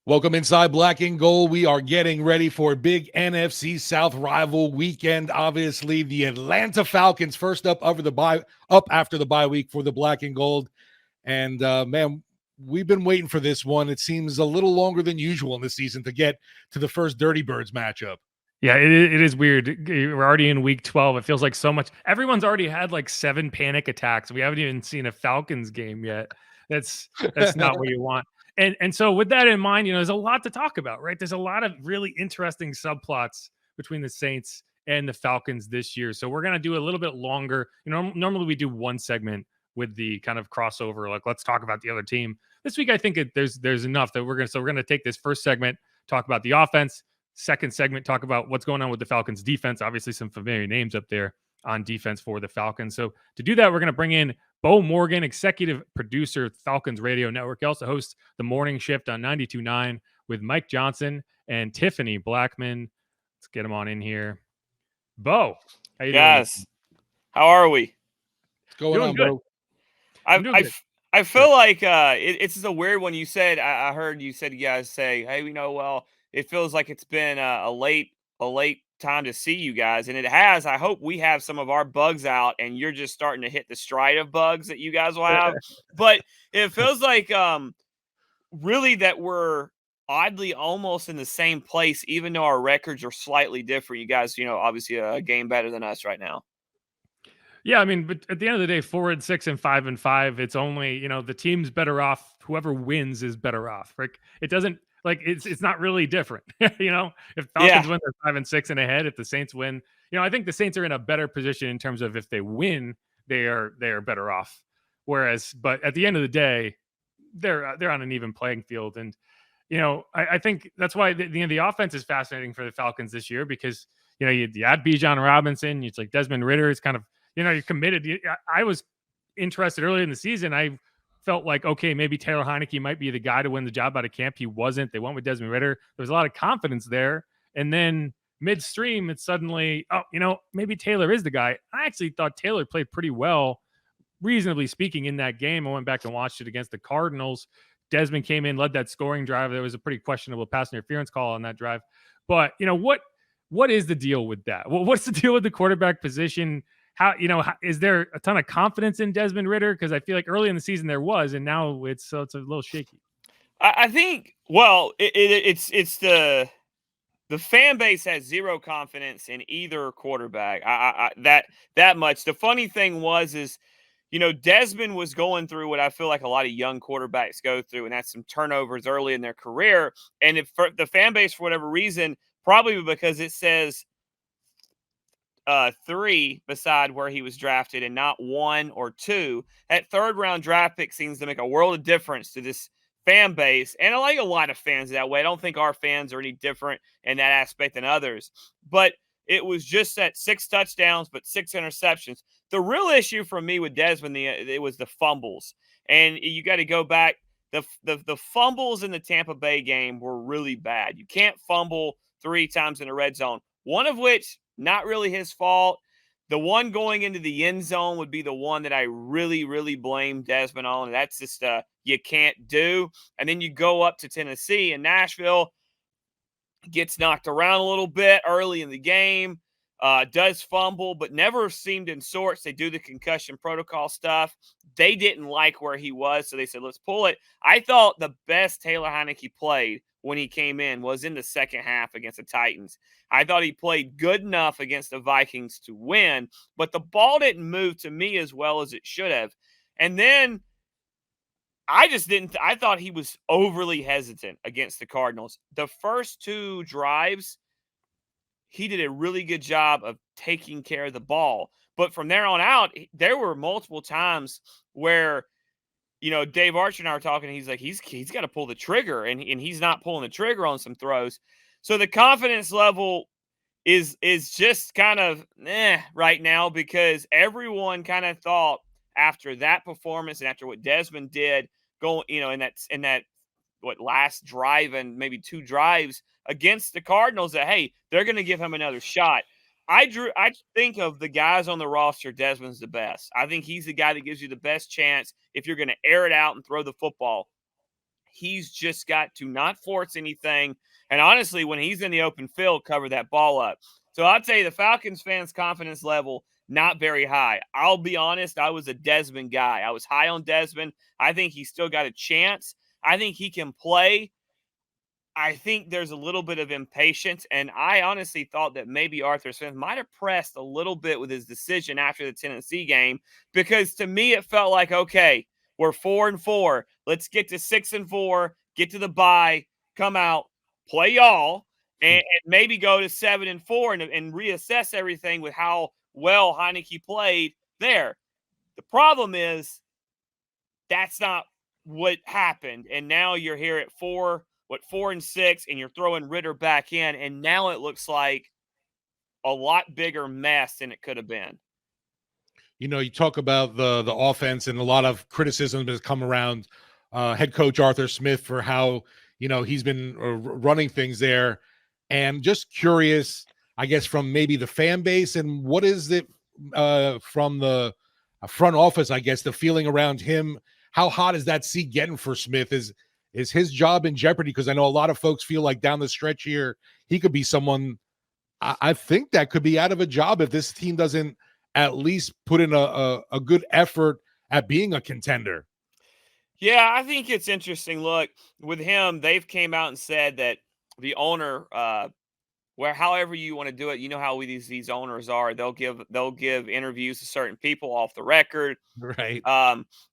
Welcome inside Black and Gold. We are getting ready for a big NFC South rival weekend. Obviously, the Atlanta Falcons first up after the bye week for the Black and Gold. And man, we've been waiting for this one. It seems a little longer than usual in this season to get to the first Dirty Birds matchup. Yeah, it is weird. We're already in week 12. It feels like so much. Everyone's already had like 7 panic attacks. We haven't even seen a Falcons game yet. That's not what you want. And so with that in mind, there's a lot to talk about, right? There's a lot of really interesting subplots between the Saints and the Falcons this year. So we're going to do a little bit longer. Normally we do one segment with the kind of crossover, like let's talk about the other team. This week I think there's enough that we're going to take this first segment, talk about the offense. Second segment, talk about what's going on with the Falcons defense. Obviously, some familiar names up there on defense for the Falcons. So to do that, we're going to bring in Beau Morgan, executive producer, Falcons Radio Network. He also hosts the morning shift on 92.9 with Mike Johnson and Tiffany Blackman. Let's get him on in here. Beau, how you doing? How are we? What's going on, Beau? I feel like it's just a weird one. You said I heard you said you guys say, hey, it feels like it's been a late time to see you guys, and it has. I hope we have some of our bugs out, and you're just starting to hit the stride of bugs that you guys will have. But it feels like really that we're oddly almost in the same place, even though our records are slightly different. You guys, obviously a game better than us right now. Yeah, I mean, but at the end of the day, 4-6 and 5-5, it's only, the team's better off. Whoever wins is better off. Like it doesn't. Like it's not really different, if Falcons win, they're 5-6 and ahead. If the Saints win, I think the Saints are in a better position in terms of if they win, they are better off. But at the end of the day, they're on an even playing field, and I think that's why the offense is fascinating for the Falcons this year because you add Bijan Robinson, it's like Desmond Ridder. It's kind of you're committed. I was interested early in the season. I felt like, okay, maybe Taylor Heineke might be the guy to win the job out of camp. He wasn't. They went with Desmond Ridder. There was a lot of confidence there. And then midstream, it's suddenly, maybe Taylor is the guy. I actually thought Taylor played pretty well, reasonably speaking, in that game. I went back and watched it against the Cardinals. Desmond came in, led that scoring drive. There was a pretty questionable pass interference call on that drive. But, what is the deal with that? Well, what's the deal with the quarterback position? How is there a ton of confidence in Desmond Ridder? Because I feel like early in the season there was, and now it's a little shaky. I think it's the fan base has zero confidence in either quarterback. That much. The funny thing is Desmond was going through what I feel like a lot of young quarterbacks go through, and that's some turnovers early in their career. And if the fan base, for whatever reason, probably because it says 3 beside where he was drafted and not 1 or 2. That third round draft pick seems to make a world of difference to this fan base. And I like a lot of fans that way. I don't think our fans are any different in that aspect than others. But it was just that 6 touchdowns, but 6 interceptions. The real issue for me with Desmond, it was the fumbles. And you got to go back. The fumbles in the Tampa Bay game were really bad. You can't fumble 3 times in the red zone. One of which, not really his fault. The one going into the end zone would be the one that I really, really blame Desmond on. And that's just you can't do. And then you go up to Tennessee, and Nashville gets knocked around a little bit early in the game, does fumble, but never seemed in sorts. They do the concussion protocol stuff. They didn't like where he was, so they said, let's pull it. I thought the best Taylor Heineke played when he came in was in the second half against the Titans. I thought he played good enough against the Vikings to win, but the ball didn't move to me as well as it should have. And then I thought he was overly hesitant against the Cardinals. The first 2 drives, he did a really good job of taking care of the ball. But from there on out, there were multiple times where, Dave Archer and I were talking, and he's like, he's got to pull the trigger, and he's not pulling the trigger on some throws. So the confidence level is just kind of right now, because everyone kind of thought after that performance and after what Desmond did going, in that last drive and maybe 2 drives against the Cardinals, that, hey, they're going to give him another shot. I think of the guys on the roster, Desmond's the best. I think he's the guy that gives you the best chance if you're going to air it out and throw the football. he's just got to not force anything. And honestly, when he's in the open field, cover that ball up. So I'd say the Falcons fans' confidence level, not very high. I'll be honest, I was a Desmond guy. I was high on Desmond. I think he's still got a chance. I think he can play. I think there's a little bit of impatience, and I honestly thought that maybe Arthur Smith might have pressed a little bit with his decision after the Tennessee game, because to me it felt like, okay, we're 4-4. Let's get to 6-4, get to the bye, come out, play y'all, and maybe go to 7-4 and reassess everything with how well Heineke played there. The problem is that's not what happened, and now you're here at 4-6, and you're throwing Ridder back in, and now it looks like a lot bigger mess than it could have been. You know, you talk about the offense, and a lot of criticism has come around head coach Arthur Smith for how, you know, he's been running things there. And just curious, I guess, from maybe the fan base, and what is it from the front office, I guess, the feeling around him. How hot is that seat getting for Smith? Is his job in jeopardy? Because I know a lot of folks feel like down the stretch here, he could be someone, I think, that could be out of a job if this team doesn't at least put in a good effort at being a contender. Yeah, I think it's interesting. Look, with him, they've came out and said that the owner, where however you want to do it, you know how these owners are. They'll give interviews to certain people off the record, right?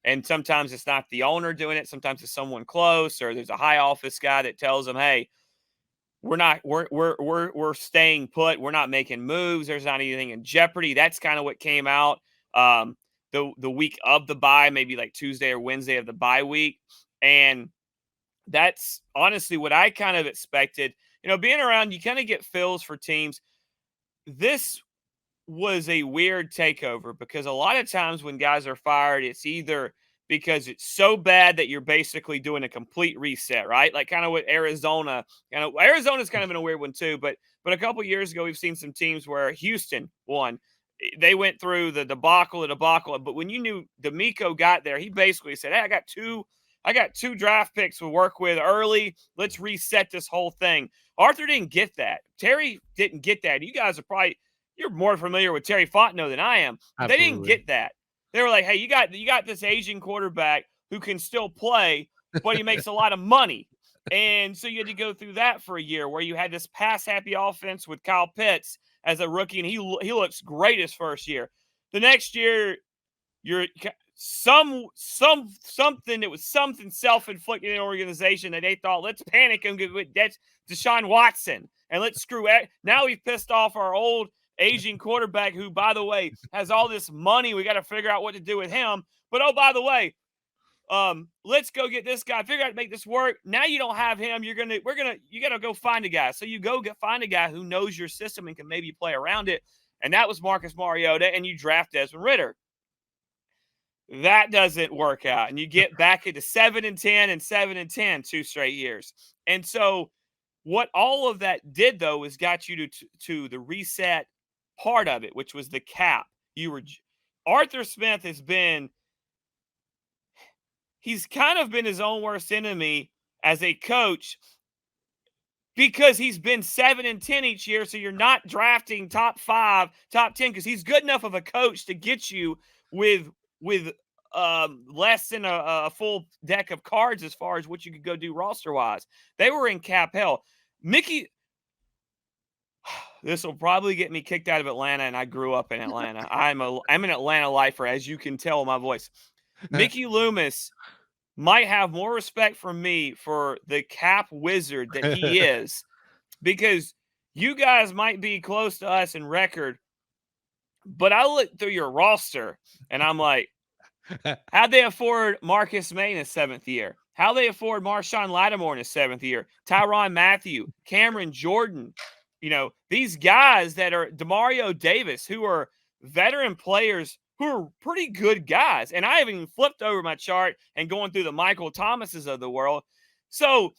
And sometimes it's not the owner doing it. Sometimes it's someone close, or there's a high office guy that tells them, "Hey, we're staying put. We're not making moves. There's not anything in jeopardy." That's kind of what came out the week of the bye, maybe like Tuesday or Wednesday of the bye week, and that's honestly what I kind of expected. You know, being around, you kind of get feels for teams. This was a weird takeover because a lot of times when guys are fired, it's either because it's so bad that you're basically doing a complete reset, right? Like kind of what Arizona, Arizona's kind of in a weird one too, but a couple of years ago, we've seen some teams where Houston won. They went through the debacle, but when you knew D'Amico got there, he basically said, "Hey, I got two draft picks to work with early. Let's reset this whole thing." Arthur didn't get that. Terry didn't get that. You guys are you're more familiar with Terry Fontenot than I am. Absolutely. They didn't get that. They were like, "Hey, you got this Asian quarterback who can still play, but he makes a lot of money." And so you had to go through that for a year where you had this pass-happy offense with Kyle Pitts as a rookie, and he looks great his first year. The next year, you're something that was something self-inflicted in the organization that they thought, let's panic and that's Deshaun Watson, and let's screw it. Now we've pissed off our old Asian quarterback who, by the way, has all this money. We got to figure out what to do with him. But oh, by the way, let's go get this guy. Figure out to make this work. Now you don't have him. You got to go find a guy. So you find a guy who knows your system and can maybe play around it. And that was Marcus Mariota, and you draft Desmond Ridder. That doesn't work out, and you get back into 7-10 and 7-10 2 straight years. And so what all of that did, though, is got you to the reset part of it, which was the cap. Arthur Smith he's kind of been his own worst enemy as a coach because he's been 7-10 each year. So you're not drafting top 5, top 10, because he's good enough of a coach to get you with less than a full deck of cards as far as what you could go do roster-wise. They were in cap hell. Mickey, this will probably get me kicked out of Atlanta, and I grew up in Atlanta. I'm an Atlanta lifer, as you can tell in my voice. Mickey Loomis might have more respect from me for the cap wizard that he is, because you guys might be close to us in record, but I look through your roster, and I'm like, how'd they afford Marcus May in his 7th year? How'd they afford Marshawn Lattimore in his 7th year? Tyrann Mathieu, Cameron Jordan, these guys that are Demario Davis, who are veteran players who are pretty good guys. And I haven't even flipped over my chart and going through the Michael Thomases of the world. So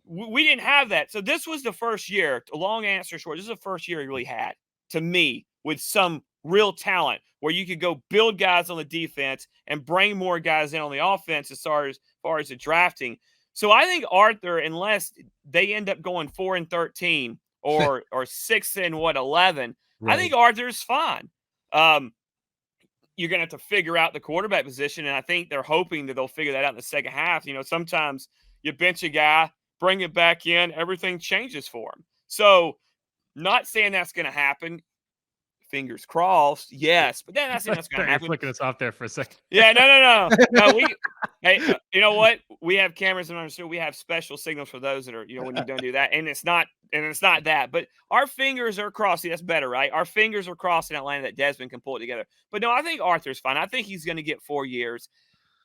we didn't have that. So this was the first year, a long answer short, this is the first year he really had, to me, with some real talent where you could go build guys on the defense and bring more guys in on the offense as far as the drafting. So I think Arthur, unless they end up going 4-13 or 6-11, I think Arthur's fine. You're going to have to figure out the quarterback position, and I think they're hoping that they'll figure that out in the second half. Sometimes you bench a guy, bring it back in, everything changes for him. So not saying that's going to happen. Fingers crossed, yes, but then that's going to You're happen. flicking us off there for a second. Yeah, no. Hey, you know what? We have cameras in our studio. We have special signals for those that are, when you don't do that, and it's not that. But our fingers are crossed. See, that's better, right? Our fingers are crossed in Atlanta that Desmond can pull it together. But no, I think Arthur's fine. I think he's going to get 4 years.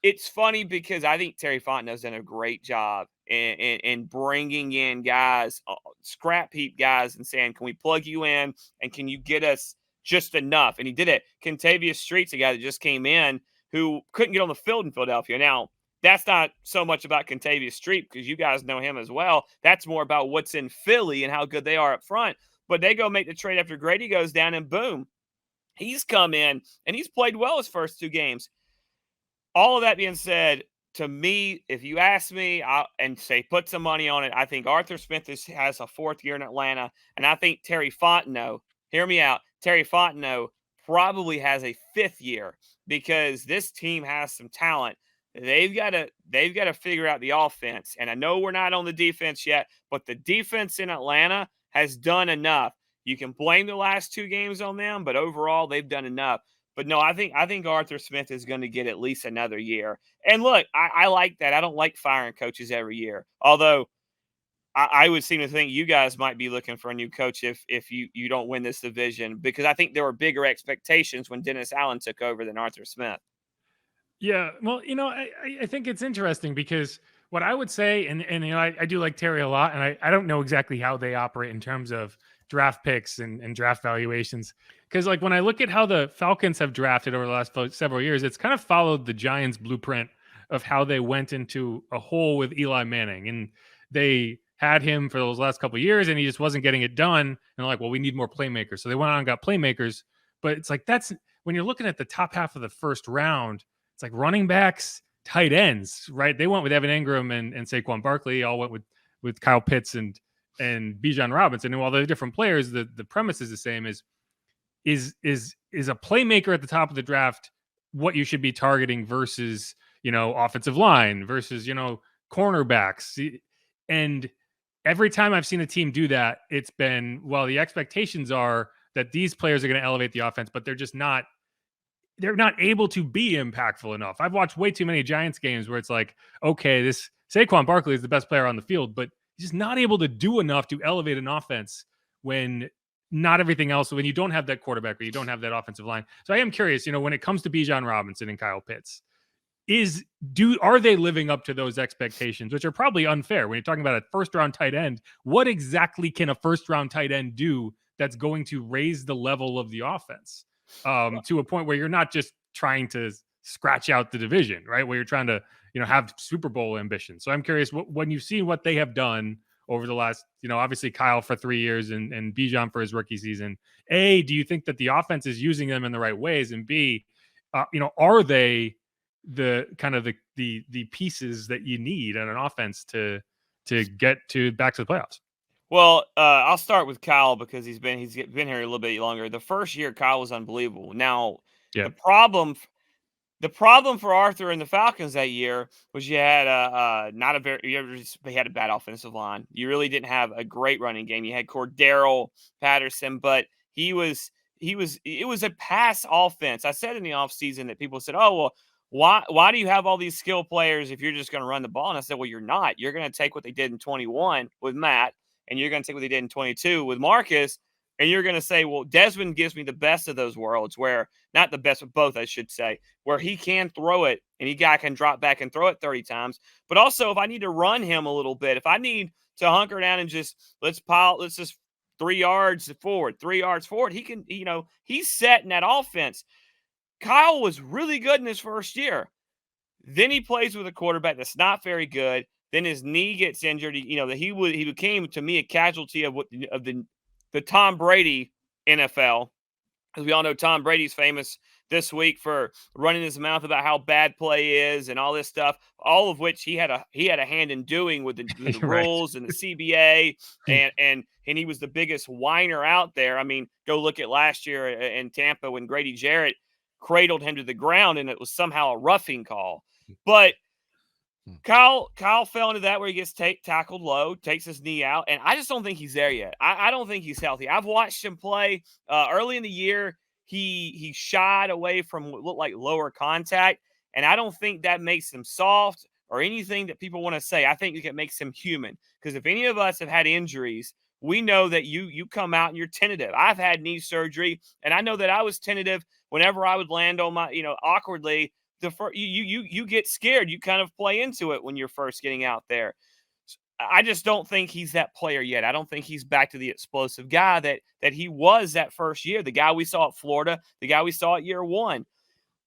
It's funny because I think Terry Fontenot's done a great job in bringing in guys, scrap heap guys, and saying, "Can we plug you in, and can you get us just enough?" And he did it. Contavious Street's a guy that just came in who couldn't get on the field in Philadelphia. Now, that's not so much about Contavious Street because you guys know him as well. That's more about what's in Philly and how good they are up front. But they go make the trade after Grady goes down, and boom, he's come in, and he's played well his first 2 games. All of that being said, to me, if you ask me and say put some money on it, I think Arthur Smith has a 4th year in Atlanta, and I think Terry Fontenot, hear me out, Terry Fontenot probably has a 5th year because this team has some talent. They've got to figure out the offense. And I know we're not on the defense yet, but the defense in Atlanta has done enough. You can blame the last 2 games on them, but overall they've done enough. But no, I think Arthur Smith is going to get at least another year. And look, I like that. I don't like firing coaches every year. Although I would seem to think you guys might be looking for a new coach if you don't win this division, because I think there were bigger expectations when Dennis Allen took over than Arthur Smith. Yeah, well, I think it's interesting because what I would say, and I do like Terry a lot, and I don't know exactly how they operate in terms of draft picks and draft valuations. Because like when I look at how the Falcons have drafted over the last several years, it's kind of followed the Giants' blueprint of how they went into a hole with Eli Manning, and they had him for those last couple of years, and he just wasn't getting it done. And they're like, well, we need more playmakers, so they went on and got playmakers. But it's like that's when you're looking at the top half of the first round. It's like running backs, tight ends, right? They went with Evan Ingram and Saquon Barkley. All went with Kyle Pitts and Bijan Robinson. And while they're different players, the premise is the same. Is a playmaker at the top of the draft what you should be targeting versus offensive line versus cornerbacks. And every time I've seen a team do that, it's been, well, the expectations are that these players are going to elevate the offense, but they're just not. They're not able to be impactful enough. I've watched way too many Giants games where it's like, okay, this Saquon Barkley is the best player on the field, but he's just not able to do enough to elevate an offense when not everything else, when you don't have that quarterback or you don't have that offensive line. So I am curious, when it comes to Bijan Robinson and Kyle Pitts, are they living up to those expectations, which are probably unfair when you're talking about a first-round tight end? What exactly can a first-round tight end do that's going to raise the level of the offense? To a point where you're not just trying to scratch out the division, right? Where you're trying to, have Super Bowl ambitions. So I'm curious when you've seen what they have done over the last, obviously Kyle for 3 years and Bijan for his rookie season. A, do you think that the offense is using them in the right ways? And B, are they the kind of the pieces that you need on an offense to get back to the playoffs? Well, I'll start with Kyle because he's been here a little bit longer. The first year, Kyle was unbelievable. Now, the problem for Arthur and the Falcons that year was you had he had a bad offensive line. You really didn't have a great running game. You had Cordero Patterson, but it was a pass offense. I said in the offseason that people said, "Oh, well, why do you have all these skill players if you're just going to run the ball?" And I said, "Well, you're not. You're going to take what they did in 21 with Matt, and you're going to take what they did in 22 with Marcus, and you're going to say, well, Desmond gives me the best of those worlds, where not the best of both, I should say, where he can throw it and he can drop back and throw it 30 times. But also if I need to run him a little bit, if I need to hunker down and just let's just 3 yards forward, he can, he's set in that offense." Kyle was really good in his first year. Then he plays with a quarterback that's not very good. Then his knee gets injured. He became, to me, a casualty of the Tom Brady NFL, because we all know Tom Brady's famous this week for running his mouth about how bad play is and all this stuff, all of which he had a hand in doing with the Right. rules and the CBA, and he was the biggest whiner out there. I mean, go look at last year in Tampa when Grady Jarrett cradled him to the ground and it was somehow a roughing call. But Kyle fell into that where he gets tackled low, takes his knee out, and I just don't think he's there yet. I don't think he's healthy. I've watched him play early in the year. He shied away from what looked like lower contact, and I don't think that makes him soft or anything that people want to say. I think it makes him human, because if any of us have had injuries, we know that you come out and you're tentative. I've had knee surgery, and I know that I was tentative whenever I would land on my, awkwardly. You get scared. You kind of play into it when you're first getting out there. I just don't think he's that player yet. I don't think he's back to the explosive guy that he was that first year, the guy we saw at Florida, the guy we saw at year one.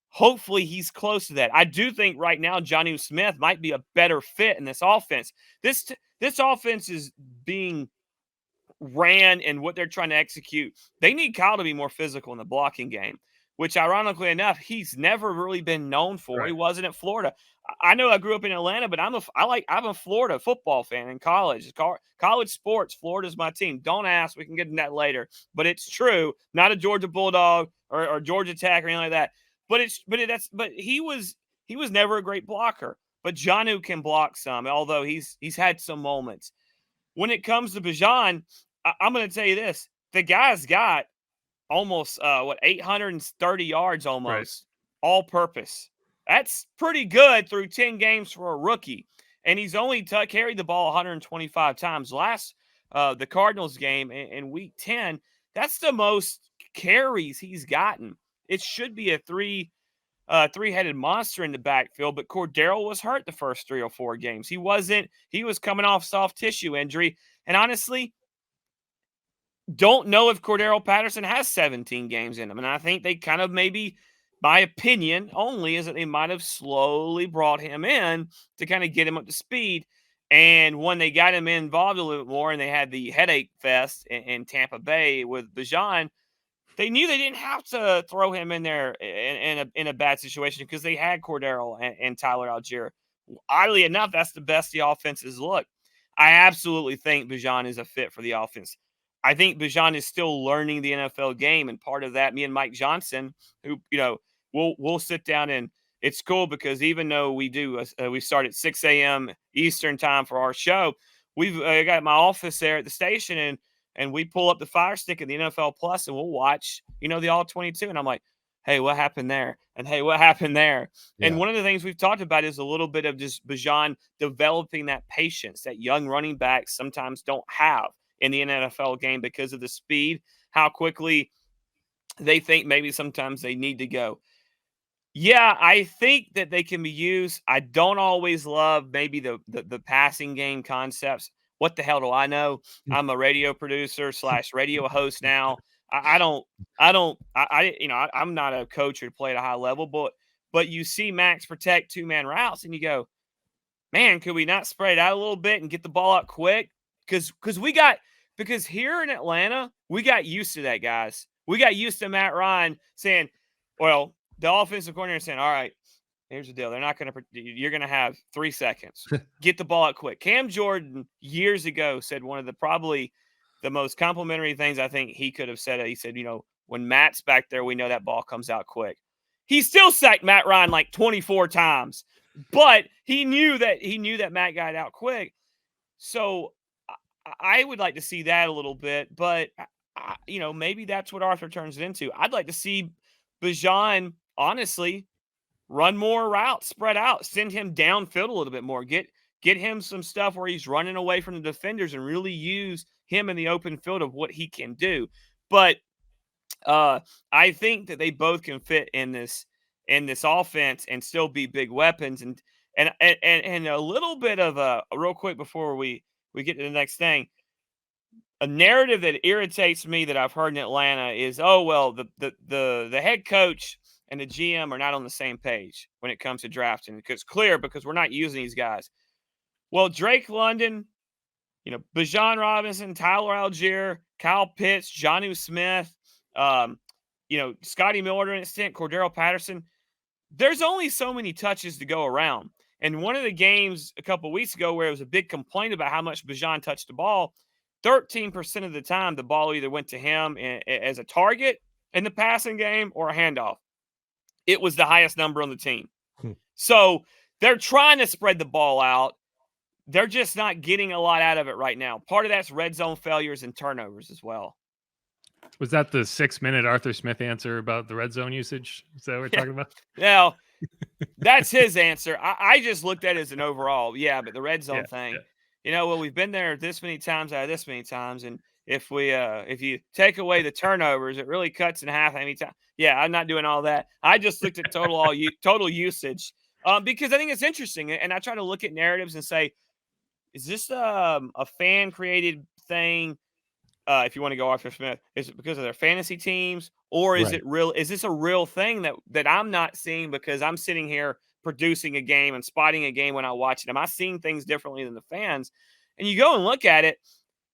Hopefully he's close to that. I do think right now Jonnu Smith might be a better fit in this offense. This offense is being ran, and what they're trying to execute, they need Kyle to be more physical in the blocking game, which ironically enough, he's never really been known for. Right. He wasn't at Florida. I know I grew up in Atlanta, but I'm a Florida football fan in college. College sports, Florida's my team. Don't ask. We can get into that later. But it's true. Not a Georgia Bulldog or Georgia Tech or anything like that. But he was never a great blocker. But Jonnu can block some, although he's had some moments. When it comes to Bijan, I'm going to tell you this. The guy's got almost 830 yards almost, right, all purpose. That's pretty good through 10 games for a rookie. And he's only carried the ball 125 times. The Cardinals game in week 10, that's the most carries he's gotten. It should be a three-headed monster in the backfield, but Cordero was hurt the first 3 or 4 games. He was coming off soft tissue injury. And honestly, don't know if Cordero Patterson has 17 games in him. And I think they kind of, maybe, my opinion only, is that they might have slowly brought him in to kind of get him up to speed. And when they got him involved a little bit more and they had the headache fest in Tampa Bay with Bijan, they knew they didn't have to throw him in there in a bad situation because they had Cordero and Tyler Algier. Oddly enough, that's the best the offenses look. I absolutely think Bijan is a fit for the offense. I think Bijan is still learning the NFL game, and part of that, me and Mike Johnson, who, we'll sit down, and it's cool because even though we start at 6 a.m. Eastern time for our show, we've got my office there at the station, and we pull up the Fire Stick at the NFL Plus, and we'll watch, the All 22, and I'm like, hey, what happened there? And hey, what happened there? Yeah. And one of the things we've talked about is a little bit of just Bijan developing that patience that young running backs sometimes don't have in the NFL game because of the speed, how quickly they think maybe sometimes they need to go. Yeah, I think that they can be used. I don't always love maybe the passing game concepts. What the hell do I know? I'm a radio producer / radio host now. I'm not a coach who play at a high level, but you see Max protect 2-man routes and you go, man, could we not spread it out a little bit and get the ball out quick? Because here in Atlanta, we got used to that, guys. We got used to Matt Ryan saying, well, the offensive coordinator saying, all right, here's the deal. You're going to have 3 seconds. Get the ball out quick. Cam Jordan years ago said one of probably the most complimentary things I think he could have said. He said, when Matt's back there, we know that ball comes out quick. He still sacked Matt Ryan like 24 times, but he knew that Matt got it out quick. So I would like to see that a little bit, but maybe that's what Arthur turns it into. I'd like to see Bijan, honestly, run more routes, spread out, send him downfield a little bit more, get him some stuff where he's running away from the defenders and really use him in the open field of what he can do. But I think that they both can fit in this offense and still be big weapons. And a little bit of a real quick before we get to the next thing, a narrative that irritates me that I've heard in Atlanta is, oh, well, the head coach and the GM are not on the same page when it comes to drafting. It's clear because we're not using these guys. Well, Drake London, Bijan Robinson, Tyler Algier, Kyle Pitts, Jonnu Smith, Scotty Miller to an extent, Cordero Patterson. There's only so many touches to go around. And one of the games a couple of weeks ago where it was a big complaint about how much Bijan touched the ball, 13% of the time the ball either went to him as a target in the passing game or a handoff. It was the highest number on the team. So they're trying to spread the ball out. They're just not getting a lot out of it right now. Part of that's red zone failures and turnovers as well. Was that the 6-minute Arthur Smith answer about the red zone usage? Is that what we're talking about? Now, that's his answer. I just looked at it as an overall. Yeah, but the red zone thing, we've been there this many times out of this many times. And if you take away the turnovers, it really cuts in half any time. Yeah, I'm not doing all that. I just looked at total usage because I think it's interesting. And I try to look at narratives and say, is this a fan-created thing? If you want to go Arthur Smith, is it because of their fantasy teams, or is it real? Is this a real thing that I'm not seeing because I'm sitting here producing a game and spotting a game when I watch it? Am I seeing things differently than the fans? And you go and look at it,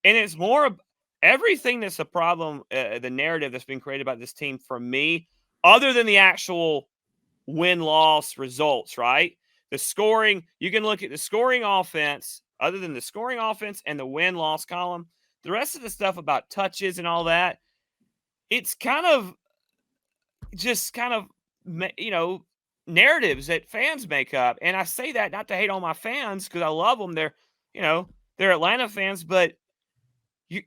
and it's more of everything that's a problem. The narrative that's been created by this team for me, other than the actual win-loss results, right? The scoring, you can look at the scoring offense. Other than the scoring offense and the win-loss column, the rest of the stuff about touches and all that, it's kind of narratives that fans make up. And I say that not to hate on my fans because I love them. They're Atlanta fans, but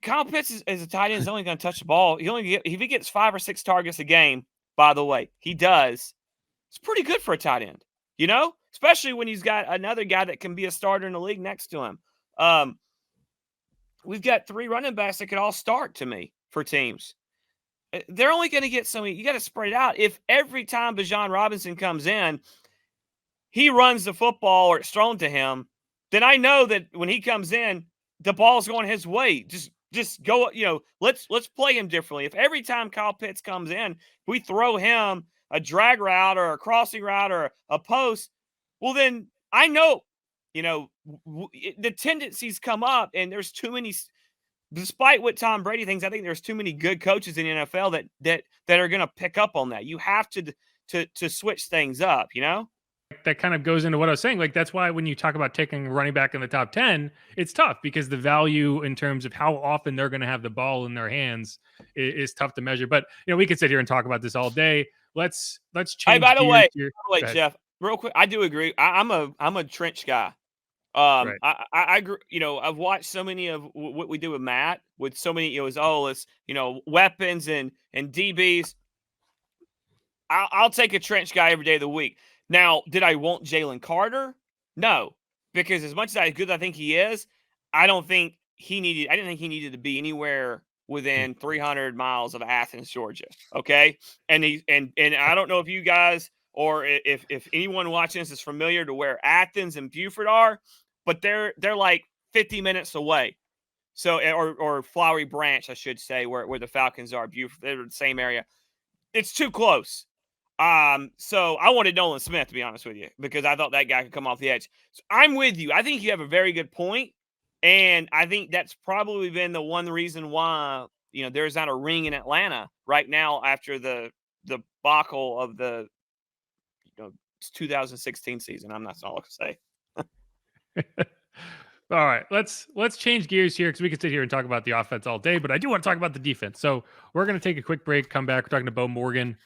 Kyle Pitts as a tight end is only going to touch the ball. If he gets 5 or 6 targets a game, by the way, he does. It's pretty good for a tight end, especially when he's got another guy that can be a starter in the league next to him. We've got 3 running backs that could all start to me for teams. They're only going to get so many. You got to spread it out. If every time Bijan Robinson comes in, he runs the football or it's thrown to him, then I know that when he comes in, the ball's going his way. Just go, let's play him differently. If every time Kyle Pitts comes in, we throw him a drag route or a crossing route or a post, well, then I know, the tendencies come up, and there's too many. Despite what Tom Brady thinks, I think there's too many good coaches in the NFL that are going to pick up on that. You have to switch things up, That kind of goes into what I was saying. Like, that's why when you talk about taking a running back in the top 10, it's tough because the value in terms of how often they're going to have the ball in their hands is tough to measure. But, we could sit here and talk about this all day. Let's change. Hey, by the way, Jeff, real quick, I do agree. I'm a trench guy. Right. I agree. I've watched so many of what we do with Matt with so many. It's weapons and DBs. I'll take a trench guy every day of the week. Now, did I want Jalen Carter? No, because as much as good as I think he is, I didn't think he needed to be anywhere within 300 miles of Athens, Georgia. Okay, and I don't know if you guys or if anyone watching this is familiar to where Athens and Buford are, but they're like 50 minutes away. So or Flowery Branch, I should say, where the Falcons are. Buford, they're the same area. It's too close. So I wanted Nolan Smith, to be honest with you, because I thought that guy could come off the edge. So I'm with you. I think you have a very good point, and I think that's probably been the one reason why there's not a ring in Atlanta right now after the debacle of the 2016 season. I'm not all I can say. All right, let's change gears here because we could sit here and talk about the offense all day, but I do want to talk about the defense. So we're going to take a quick break, come back. We're talking to Beau Morgan.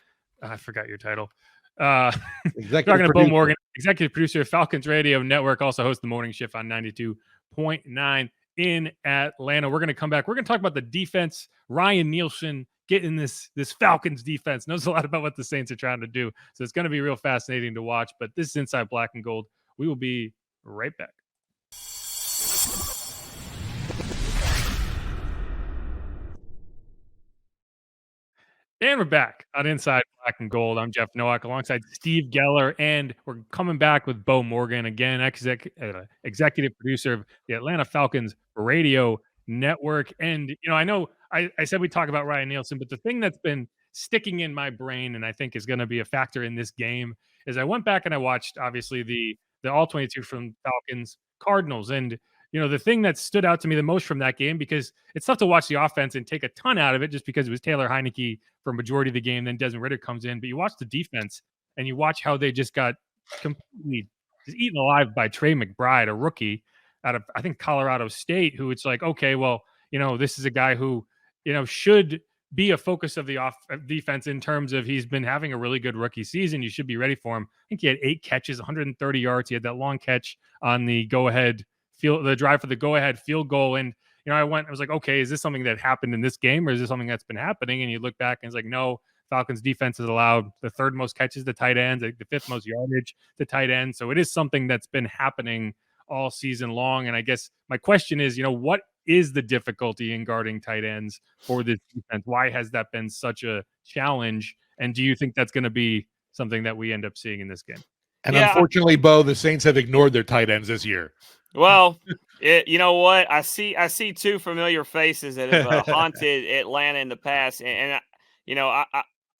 I forgot your title. Talking to Beau Morgan, executive producer of Falcons Radio Network, also hosts the morning shift on 92.9 in Atlanta. We're going to come back. We're going to talk about the defense. Ryan Nielsen getting this Falcons defense knows a lot about what the Saints are trying to do. So it's going to be real fascinating to watch. But this is Inside Black and Gold. We will be right back. And we're back on Inside Black and Gold. I'm Jeff Nowak alongside Steve Geller, and we're coming back with Beau Morgan again, executive producer of the Atlanta Falcons Radio Network. And, I know I said we talk about Ryan Nielsen, but the thing that's been sticking in my brain and I think is going to be a factor in this game is I went back and I watched, obviously, the All-22 from Falcons Cardinals. And, the thing that stood out to me the most from that game, because it's tough to watch the offense and take a ton out of it just because it was Taylor Heineke for a majority of the game. Then Desmond Ridder comes in, but you watch the defense and you watch how they just got completely just eaten alive by Trey McBride, a rookie out of, I think, Colorado State, who it's like, okay, well, this is a guy who, should be a focus of the defense in terms of he's been having a really good rookie season. You should be ready for him. I think he had 8 catches, 130 yards. He had that long catch on the drive for the go-ahead field goal. And, I was like, okay, is this something that happened in this game, or is this something that's been happening? And you look back and it's like, no, Falcons defense has allowed the 3rd most catches to tight ends, the 5th most yardage to tight ends. So it is something that's been happening all season long. And I guess my question is, what is the difficulty in guarding tight ends for this defense? Why has that been such a challenge? And do you think that's going to be something that we end up seeing in this game? And unfortunately, Bo, the Saints have ignored their tight ends this year. Well, you know what? I see 2 familiar faces that have haunted Atlanta in the past, and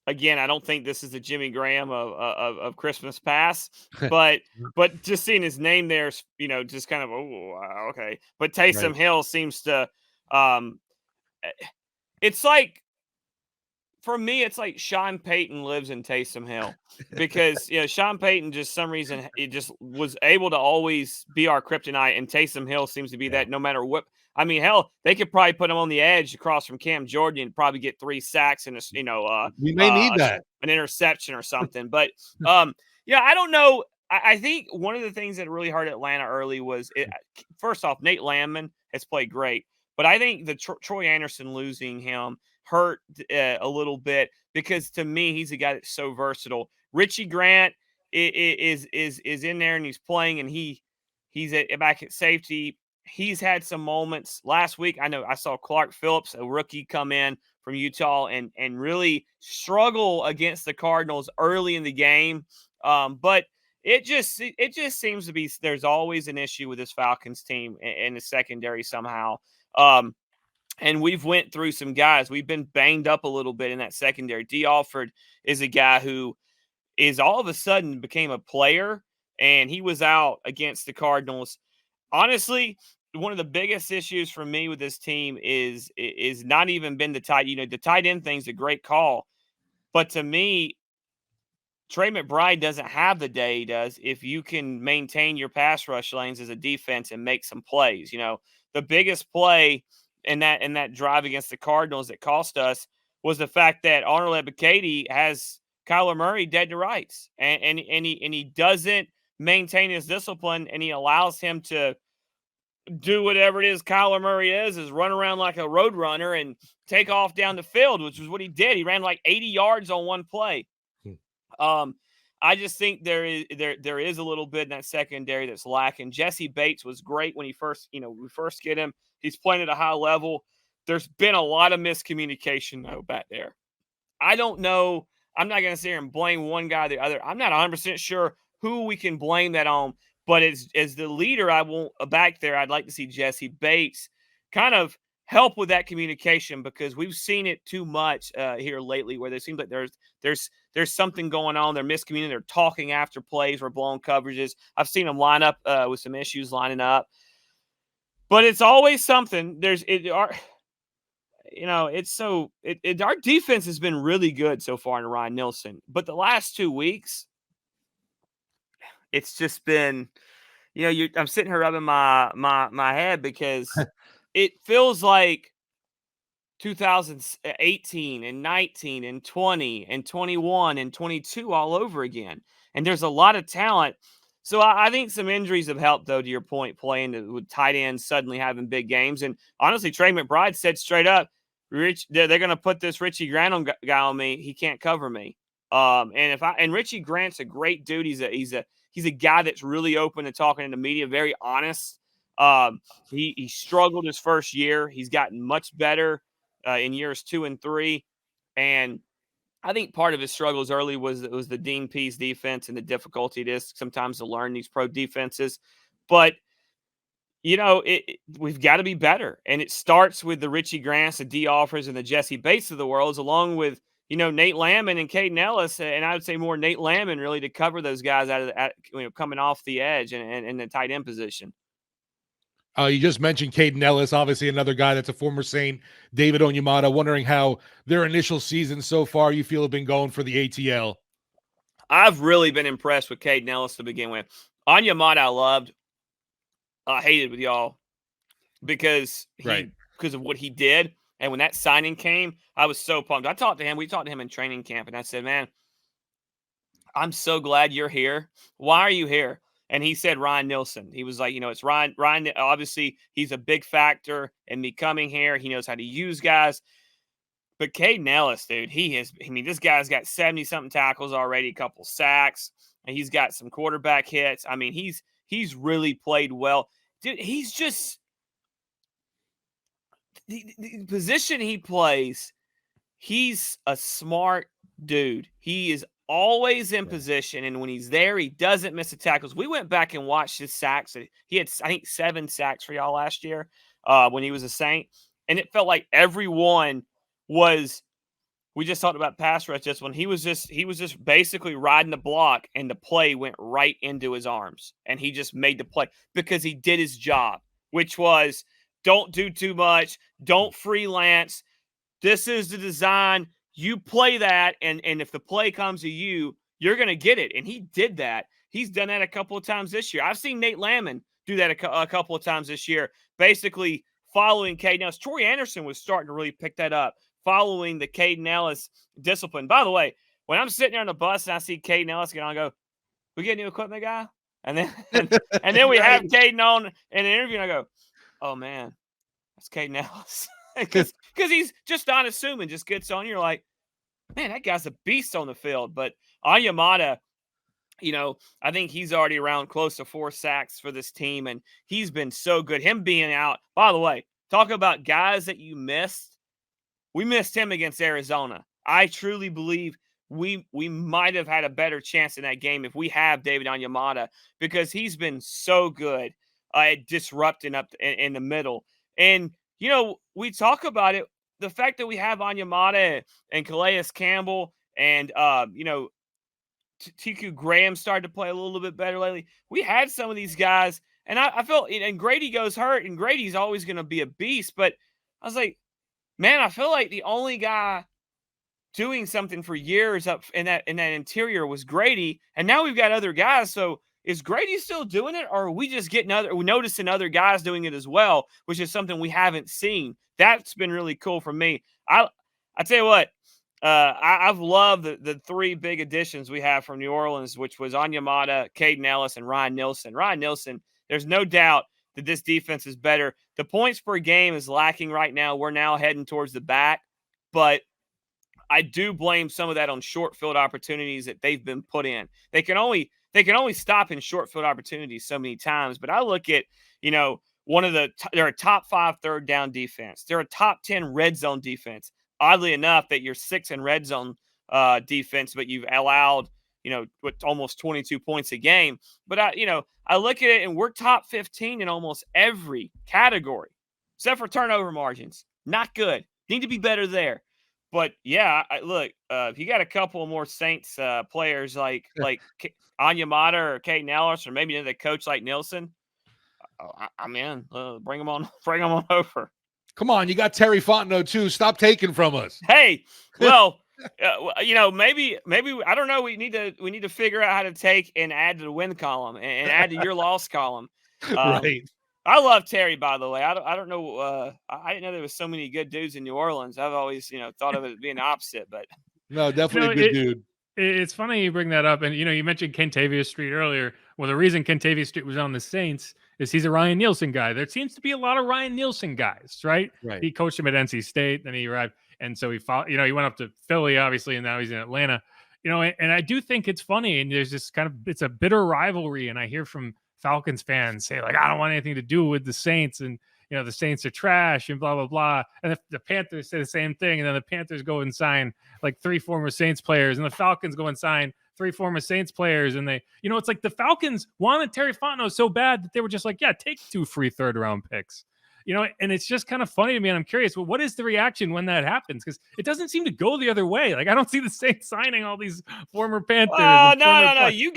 again, I don't think this is the Jimmy Graham of Christmas past, but just seeing his name there, just kind of, okay. But Taysom Hill seems to, it's like, for me, it's like Sean Payton lives in Taysom Hill, because Sean Payton, just some reason, it just was able to always be our kryptonite, and Taysom Hill seems to be that no matter what. I mean, hell, they could probably put him on the edge across from Cam Jordan and probably get 3 sacks and we may need that, an interception or something. But I don't know. I think one of the things that really hurt Atlanta early was, first off, Nate Landman has played great, but I think the Troy Anderson losing him hurt a little bit, because to me, he's a guy that's so versatile. Richie Grant is in there and he's playing, and he's back at safety. He's had some moments last week. I know I saw Clark Phillips, a rookie, come in from Utah and really struggle against the Cardinals early in the game. But it just seems to be there's always an issue with this Falcons team in the secondary somehow. And we've went through some guys. We've been banged up a little bit in that secondary. D. Alford is a guy who is all of a sudden became a player, and he was out against the Cardinals. Honestly, one of the biggest issues for me with this team is not even been the tight. The tight end thing's a great call, but to me, Trey McBride doesn't have the day he does if you can maintain your pass rush lanes as a defense and make some plays. The biggest play in that drive against the Cardinals that cost us was the fact that Arnold Ebiketie has Kyler Murray dead to rights, and he doesn't maintain his discipline, and he allows him to do whatever it is Kyler Murray is run around like a road runner and take off down the field, which was what he did. He ran like 80 yards on one play. I just think there is a little bit in that secondary that's lacking. Jesse Bates was great when we first get him. He's playing at a high level. There's been a lot of miscommunication though back there. I don't know. I'm not going to sit here and blame one guy or the other. I'm not 100% sure who we can blame that on. But as the leader, back there, I'd like to see Jesse Bates kind of help with that communication, because we've seen it too much here lately, where there seems like there's something going on. They're miscommunicating. They're talking after plays or blown coverages. I've seen them line up with some issues lining up, but it's always something. Our defense has been really good so far in Ryan Nielsen, but the last 2 weeks, it's just been, I'm sitting here rubbing my head, because it feels like 2018 and 19 and 20 and 21 and 22 all over again. And there's a lot of talent. So I think some injuries have helped, though, to your point, playing with tight ends suddenly having big games. And honestly, Trey McBride said straight up, they're going to put this Richie Grant guy on me. He can't cover me. And Richie Grant's a great dude. He's a guy that's really open to talking to the media, very honest. He struggled his first year. He's gotten much better in years 2 and 3. And I think part of his struggles early was the Dean Pease defense and the difficulty it is sometimes to learn these pro defenses. But, we've got to be better. And it starts with the Richie Grants, the D. Offers, and the Jesse Bates of the world, along with, Nate Landman and Caden Ellis, and I would say more Nate Landman really to cover those guys coming off the edge and the tight end position. You just mentioned Caden Ellis, obviously another guy that's a former Saint, David Onyemata, wondering how their initial season so far you feel have been going for the ATL. I've really been impressed with Caden Ellis to begin with. Onyemata I loved. I hated with y'all because because of what he did. And when that signing came, I was so pumped. I talked to him. We talked to him in training camp, and I said, man, I'm so glad you're here. Why are you here? And he said Ryan Nielsen. He was like, it's Ryan. Ryan, obviously, he's a big factor in me coming here. He knows how to use guys. But Caden Ellis, dude, this guy's got 70-something tackles already, a couple sacks, and he's got some quarterback hits. I mean, he's really played well. Dude, he's just the position he plays, he's a smart dude. He is always in position, and when he's there, he doesn't miss the tackles. We went back and watched his sacks. He had, I think, 7 sacks for y'all last year when he was a Saint, and it felt like every one was. We just talked about pass rush this one. He was just basically riding the block, and the play went right into his arms, and he just made the play because he did his job, which was don't do too much, don't freelance. This is the design. You play that, and if the play comes to you, you're going to get it. And he did that. He's done that a couple of times this year. I've seen Nate Lamon do that a couple of times this year, basically following Caden Ellis. Troy Anderson was starting to really pick that up, following the Caden Ellis discipline. By the way, when I'm sitting there on the bus and I see Caden Ellis get on, I go, we get a new equipment guy? And then and then we have Caden on in an interview, and I go, oh, man, that's Caden Ellis. Because he's just unassuming, just gets on. You're like, man, that guy's a beast on the field. But Onyemata, I think he's already around close to 4 sacks for this team, and he's been so good. Him being out, by the way, talk about guys that you missed. We missed him against Arizona. I truly believe we might have had a better chance in that game if we have David Onyemata, because he's been so good at disrupting up in the middle. And we talk about it, the fact that we have Onyemata and Calais Campbell and, TQ Graham started to play a little bit better lately. We had some of these guys, and I felt, and Grady goes hurt, and Grady's always going to be a beast. But I was like, man, I feel like the only guy doing something for years up in that interior was Grady, and now we've got other guys. So is Grady still doing it, or are we just noticing other guys doing it as well, which is something we haven't seen? That's been really cool for me. I tell you what, I've loved the 3 big additions we have from New Orleans, which was Onyemata, Caden Ellis, and Ryan Nielsen. Ryan Nielsen, there's no doubt that this defense is better. The points per game is lacking right now. We're now heading towards the back, but I do blame some of that on short field opportunities that they've been put in. They can only stop in short field opportunities so many times. But I look at, they're a top 5 third down defense. They're a top 10 red zone defense. Oddly enough, that you're 6th in red zone defense, but you've allowed, with almost 22 points a game. But I look at it, and we're top 15 in almost every category, except for turnover margins. Not good. Need to be better there. But yeah, look, if you got a couple more Saints players like Onyemata or Caden Ellis, or maybe another coach like Nielsen, I'm in. Bring them on over. Come on, you got Terry Fontenot too. Stop taking from us. Hey, well, maybe I don't know. We need to figure out how to take and add to the win column and add to your loss column. Right. I love Terry, by the way. I don't know. I didn't know there was so many good dudes in New Orleans. I've always, thought of it being the opposite, but no, definitely a good dude. It's funny you bring that up. And, you mentioned Kentavious Street earlier. Well, the reason Kentavious Street was on the Saints is he's a Ryan Nielsen guy. There seems to be a lot of Ryan Nielsen guys, right? Right. He coached him at NC State, then he arrived. And so he went up to Philly, obviously, and now he's in Atlanta. And I do think it's funny. And there's this it's a bitter rivalry. And I hear from Falcons fans say, like, I don't want anything to do with the Saints, and the Saints are trash and blah blah blah. And the Panthers say the same thing, and then the Panthers go and sign like 3 former Saints players, and the Falcons go and sign 3 former Saints players, and they, it's like the Falcons wanted Terry Fontenot so bad that they were just like, yeah, take 2 free 3rd round picks. and it's just kind of funny to me. And I'm curious, well, what is the reaction when that happens? Because it doesn't seem to go the other way. Like, I don't see the Saints signing all these former Panthers. No. You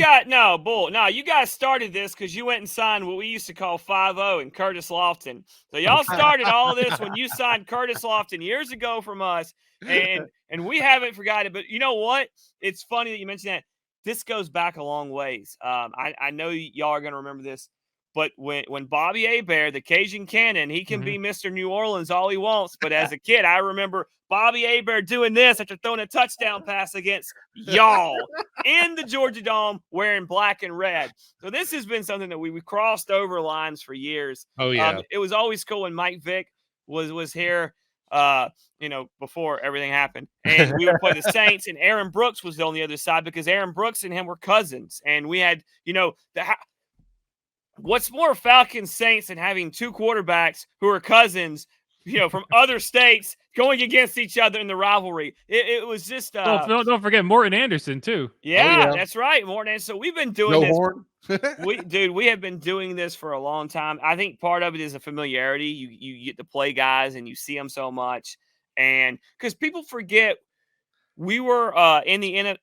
guys started this because you went and signed what we used to call 5-0 and Curtis Lofton. So y'all started all this when you signed Curtis Lofton years ago from us, and we haven't forgotten it. But you know what? It's funny that you mentioned that. This goes back a long ways. I know y'all are going to remember this, but when Bobby Hebert, the Cajun Cannon, he can be Mr. New Orleans all he wants. But as a kid, I remember Bobby Hebert doing this after throwing a touchdown pass against y'all in the Georgia Dome wearing black and red. So this has been something that we crossed over lines for years. Oh, yeah. It was always cool when Mike Vick was here. Before everything happened, and we would play the Saints, and Aaron Brooks was on the other side because Aaron Brooks and him were cousins, and we had, what's more Falcons Saints than having two quarterbacks who are cousins, from other states going against each other in the rivalry. It was just don't forget Morton Anderson too. Yeah, that's right, Morton Anderson. So we've been doing this. Horn. we have been doing this for a long time. I think part of it is a familiarity. You get to play guys and you see them so much, and because people forget we were in the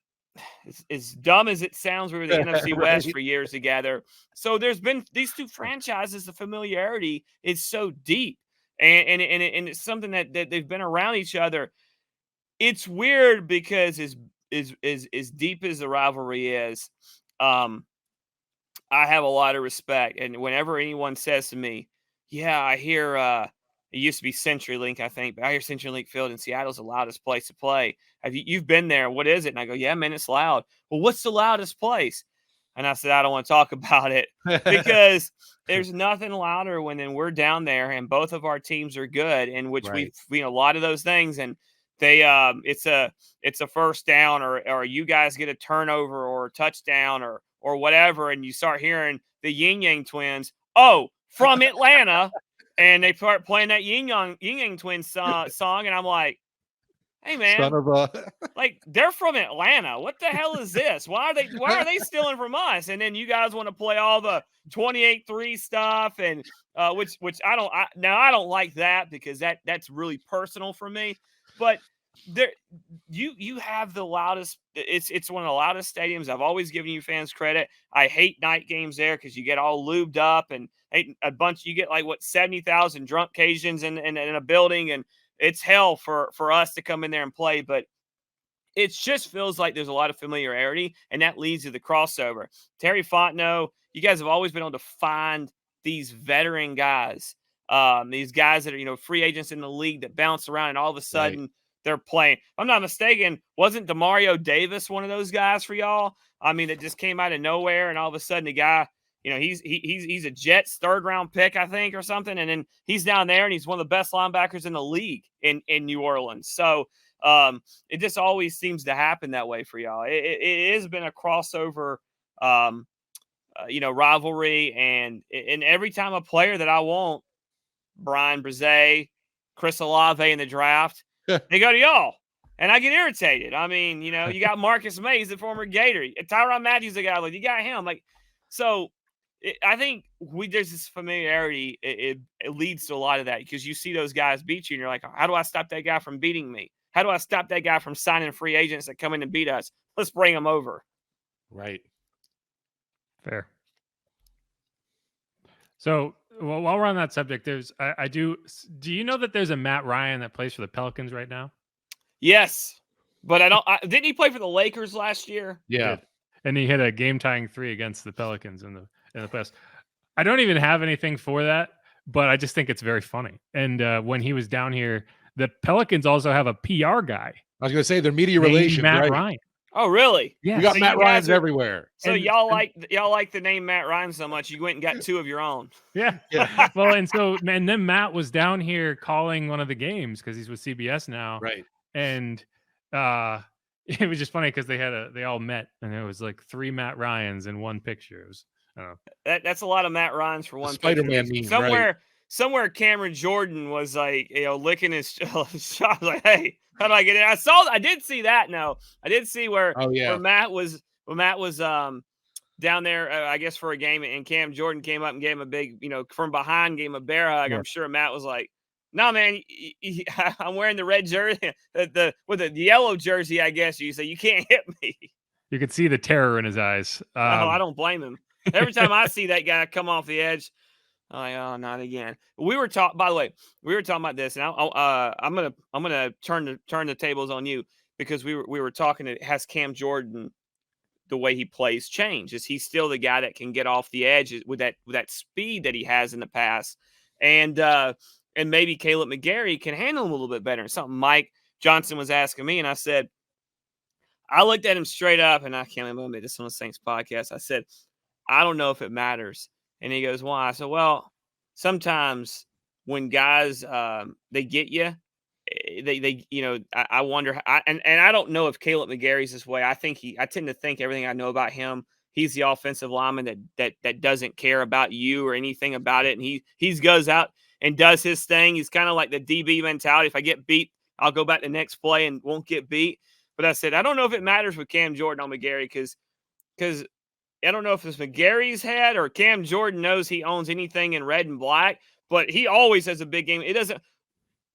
as dumb as it sounds, we were the NFC West for years together. So there's been these two franchises. The familiarity is so deep, and it's something that they've been around each other. It's weird because as deep as the rivalry is, I have a lot of respect. And whenever anyone says to me, yeah, I hear it used to be CenturyLink, I think, but I hear CenturyLink Field in Seattle's the loudest place to play. You've been there. What is it? And I go, yeah, man, it's loud. Well, what's the loudest place? And I said, I don't want to talk about it because there's nothing louder when we're down there and both of our teams are good, in which we've a lot of those things. And they it's a first down or you guys get a turnover or a touchdown or whatever, and you start hearing the Yin Yang Twins, from Atlanta, and they start playing that Yin Yang Twins song, and I'm like, hey man, son of a like, they're from Atlanta. What the hell is this? Why are they stealing from us? And then you guys want to play all the 28-3 stuff, and which I don't like that because that's really personal for me. But there, you have the loudest. It's one of the loudest stadiums. I've always given you fans credit. I hate night games there because you get all lubed up and a bunch. You get like 70,000 drunk Cajuns in a building, and it's hell for us to come in there and play. But it just feels like there's a lot of familiarity, and that leads to the crossover. Terry Fontenot, you guys have always been able to find these veteran guys, these guys that are free agents in the league that bounce around, and all of a sudden they're playing. If I'm not mistaken, wasn't DeMario Davis one of those guys for y'all? I mean, it just came out of nowhere, and all of a sudden the guy, he's a Jets third-round pick, I think, or something, and then he's down there, and he's one of the best linebackers in the league in New Orleans. So it just always seems to happen that way for y'all. It has been a crossover, rivalry, and every time a player that I want, Brian Brzee, Chris Olave in the draft, they go to y'all, and I get irritated. I mean, you got Marcus Mays, the former Gator. Tyrann Mathieu, the guy, you got him. So I think there's this familiarity. It leads to a lot of that because you see those guys beat you, and you're like, how do I stop that guy from beating me? How do I stop that guy from signing free agents that come in and beat us? Let's bring them over. Right. Fair. So while we're on that subject, do you know that there's a Matt Ryan that plays for the Pelicans right now? Yes, but didn't he play for the Lakers last year? Yeah. And he hit a game-tying 3 against the Pelicans in the playoffs. I don't even have anything for that, but I just think it's very funny. And when he was down here, the Pelicans also have a PR guy. I was going to say their media relations, Matt right? Ryan. Oh, really? Yeah. We got Matt Ryans everywhere. So y'all like the name Matt Ryan so much, you went and got 2 of your own. Yeah. Well, and then Matt was down here calling one of the games because he's with CBS now. Right. And it was just funny because they all met, and it was like 3 Matt Ryans in one picture. It was, I don't know. That's a lot of Matt Ryans for one Spider-Man picture. meme, Somewhere Cameron Jordan was like, licking his shot. Like, hey, how do I get in? I did see that. No, I did see where Matt was down there, I guess, for a game, and Cam Jordan came up and gave him a big, from behind, gave him a bear hug. Yeah. I'm sure Matt was like, "No, man, I'm wearing the red jersey, the yellow jersey. I guess you say you can't hit me." You could see the terror in his eyes. I don't blame him. Every time I see that guy come off the edge, I'm like, oh, not again. We were talking. By the way, we were talking about this, and I'm gonna turn the tables on you, because we were talking. Has Cam Jordan, the way he plays, changed? Is he still the guy that can get off the edge with that speed that he has in the past? And maybe Caleb McGarry can handle him a little bit better. Something Mike Johnson was asking me, and I said, I looked at him straight up, and I can't remember this on the Saints podcast. I said, I don't know if it matters. And he goes, why? I said, well, sometimes when guys they get you, I wonder. And I don't know if Caleb McGarry's this way. I tend to think everything I know about him, he's the offensive lineman that doesn't care about you or anything about it, and he goes out and does his thing. He's kind of like the DB mentality. If I get beat, I'll go back to the next play and won't get beat. But I said, I don't know if it matters with Cam Jordan on McGarry, because I don't know if it's McGarry's head or Cam Jordan knows he owns anything in red and black, but he always has a big game. It doesn't,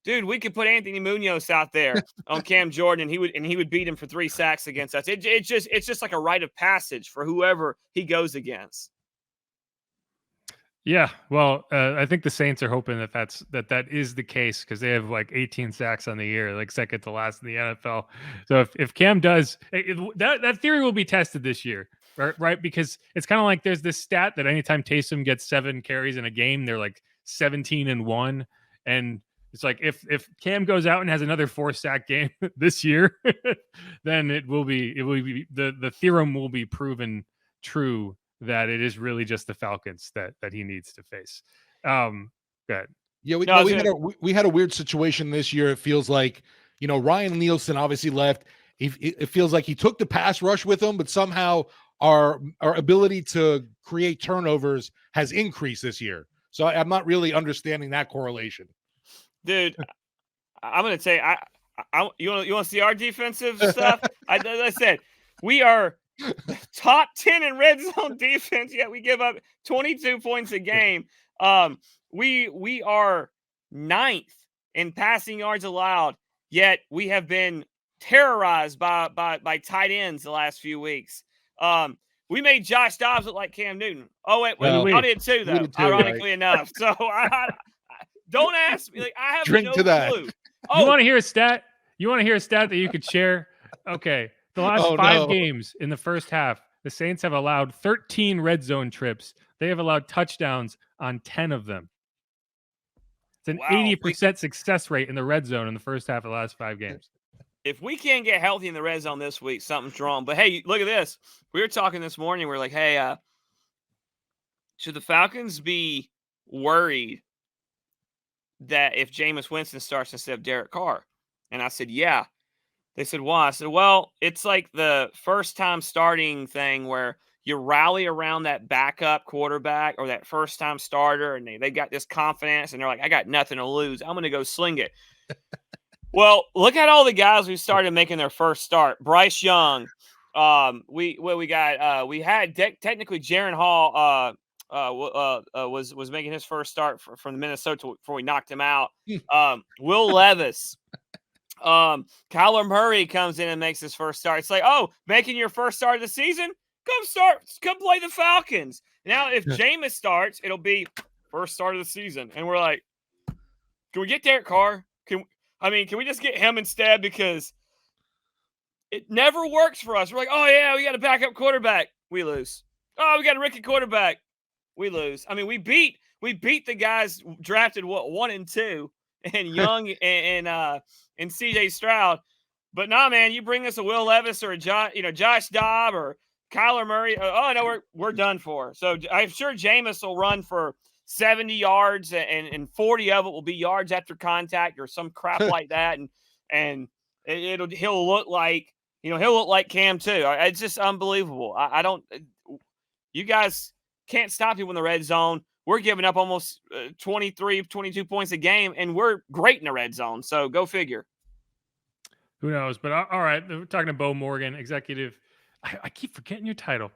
dude. We could put Anthony Munoz out there on Cam Jordan, and he would beat him for 3 sacks against us. It's just like a rite of passage for whoever he goes against. Yeah, well, I think the Saints are hoping that is the case, because they have like 18 sacks on the year, like second to last in the NFL. So if Cam does, that theory will be tested this year, right? Because it's kind of like there's this stat that anytime Taysom gets 7 carries in a game, they're like 17-1, and it's like if Cam goes out and has another 4-sack game this year, then it will be the theorem will be proven true, that it is really just the Falcons that he needs to face. Go ahead. Yeah, we had a weird situation this year. It feels like, Ryan Nielsen obviously left. It feels like he took the pass rush with him, but somehow our ability to create turnovers has increased this year. So I'm not really understanding that correlation. Dude, I'm going to tell you, you want to see our defensive stuff? I said, we are top 10 in red zone defense, yet we give up 22 points a game. We are 9th in passing yards allowed, yet we have been terrorized by tight ends the last few weeks. We made Josh Dobbs look like Cam Newton. Oh, wait, I did too, though, ironically enough. So I don't ask me. Like, I have no clue. You want to hear a stat? You want to hear a stat that you could share? Okay. The last 5 games in the first half, the Saints have allowed 13 red zone trips. They have allowed touchdowns on 10 of them. It's an 80% success rate in the red zone in the first half of the last 5 games. If we can't get healthy in the red zone this week, something's wrong. But, hey, look at this. We were talking this morning. We're like, hey, should the Falcons be worried that if Jameis Winston starts instead of Derek Carr? And I said, yeah. They said, why? I said, well, it's like the first time starting thing where you rally around that backup quarterback or that first time starter, and they got this confidence, and they're like, I got nothing to lose. I'm going to go sling it. Well, look at all the guys who started making their first start. Bryce Young. We had technically Jaron Hall was making his first start from the Minnesota before we knocked him out. Will Levis. Kyler Murray comes in and makes his first start. It's like, oh, making your first start of the season? Come play the Falcons. Now, if Jameis starts, it'll be first start of the season. And we're like, can we get Derek Carr? Can we just get him instead? Because it never works for us. We're like, oh, yeah, we got a backup quarterback. We lose. Oh, we got a rookie quarterback. We lose. I mean, we beat the guys drafted 1 and 2, and Young and CJ Stroud. But nah, man, you bring us a Will Levis or a Josh Dobbs or Kyler Murray. Oh no, we're done for. So I'm sure Jameis will run for 70 yards and 40 of it will be yards after contact or some crap like that. And he'll look like Cam too. It's just unbelievable. I don't. You guys can't stop people in the red zone. We're giving up almost 23, 22 points a game, and we're great in the red zone. So go figure. Who knows? But all right, we're talking to Beau Morgan, executive. I keep forgetting your title.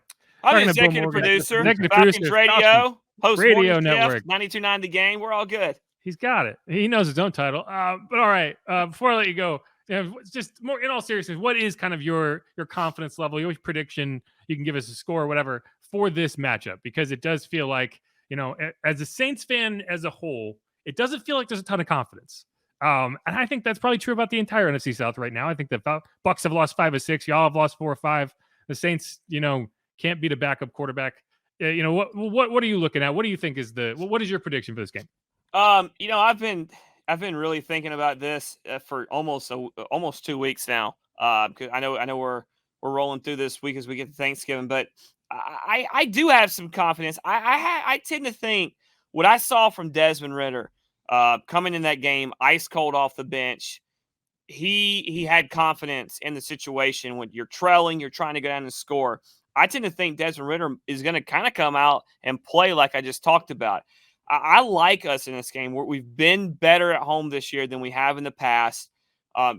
I'm Talking an to Beau executive Morgan, producer, executive Falcons producer, Radio, Falcons host Radio Morning Shift, Network. 92.9 The Game. We're all good. He's got it. He knows his own title. But all right, before I let you go, just more in all seriousness, what is kind of your confidence level, your prediction? You can give us a score or whatever for this matchup, because it does feel like, as a Saints fan as a whole, it doesn't feel like there's a ton of confidence. And I think that's probably true about the entire NFC South right now. I think the Bucs have lost 5 of 6. Y'all have lost 4 or 5. The Saints, can't beat a backup quarterback. What are you looking at? What do you think is what is your prediction for this game? I've been really thinking about this for almost 2 weeks now. Because I know we're rolling through this week as we get to Thanksgiving, but I do have some confidence. I tend to think what I saw from Desmond Ridder coming in that game, ice cold off the bench. He had confidence in the situation. When you're trailing, you're trying to go down and score. I tend to think Desmond Ridder is going to kind of come out and play like I just talked about. I like us in this game. We've been better at home this year than we have in the past.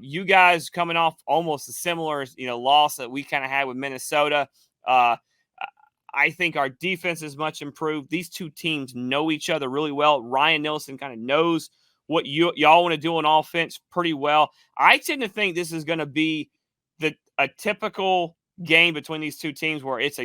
You guys coming off almost a similar, loss that we kind of had with Minnesota. I think our defense is much improved. These two teams know each other really well. Ryan Nielsen kind of knows what y'all want to do on offense pretty well. I tend to think this is going to be a typical game between these two teams where it's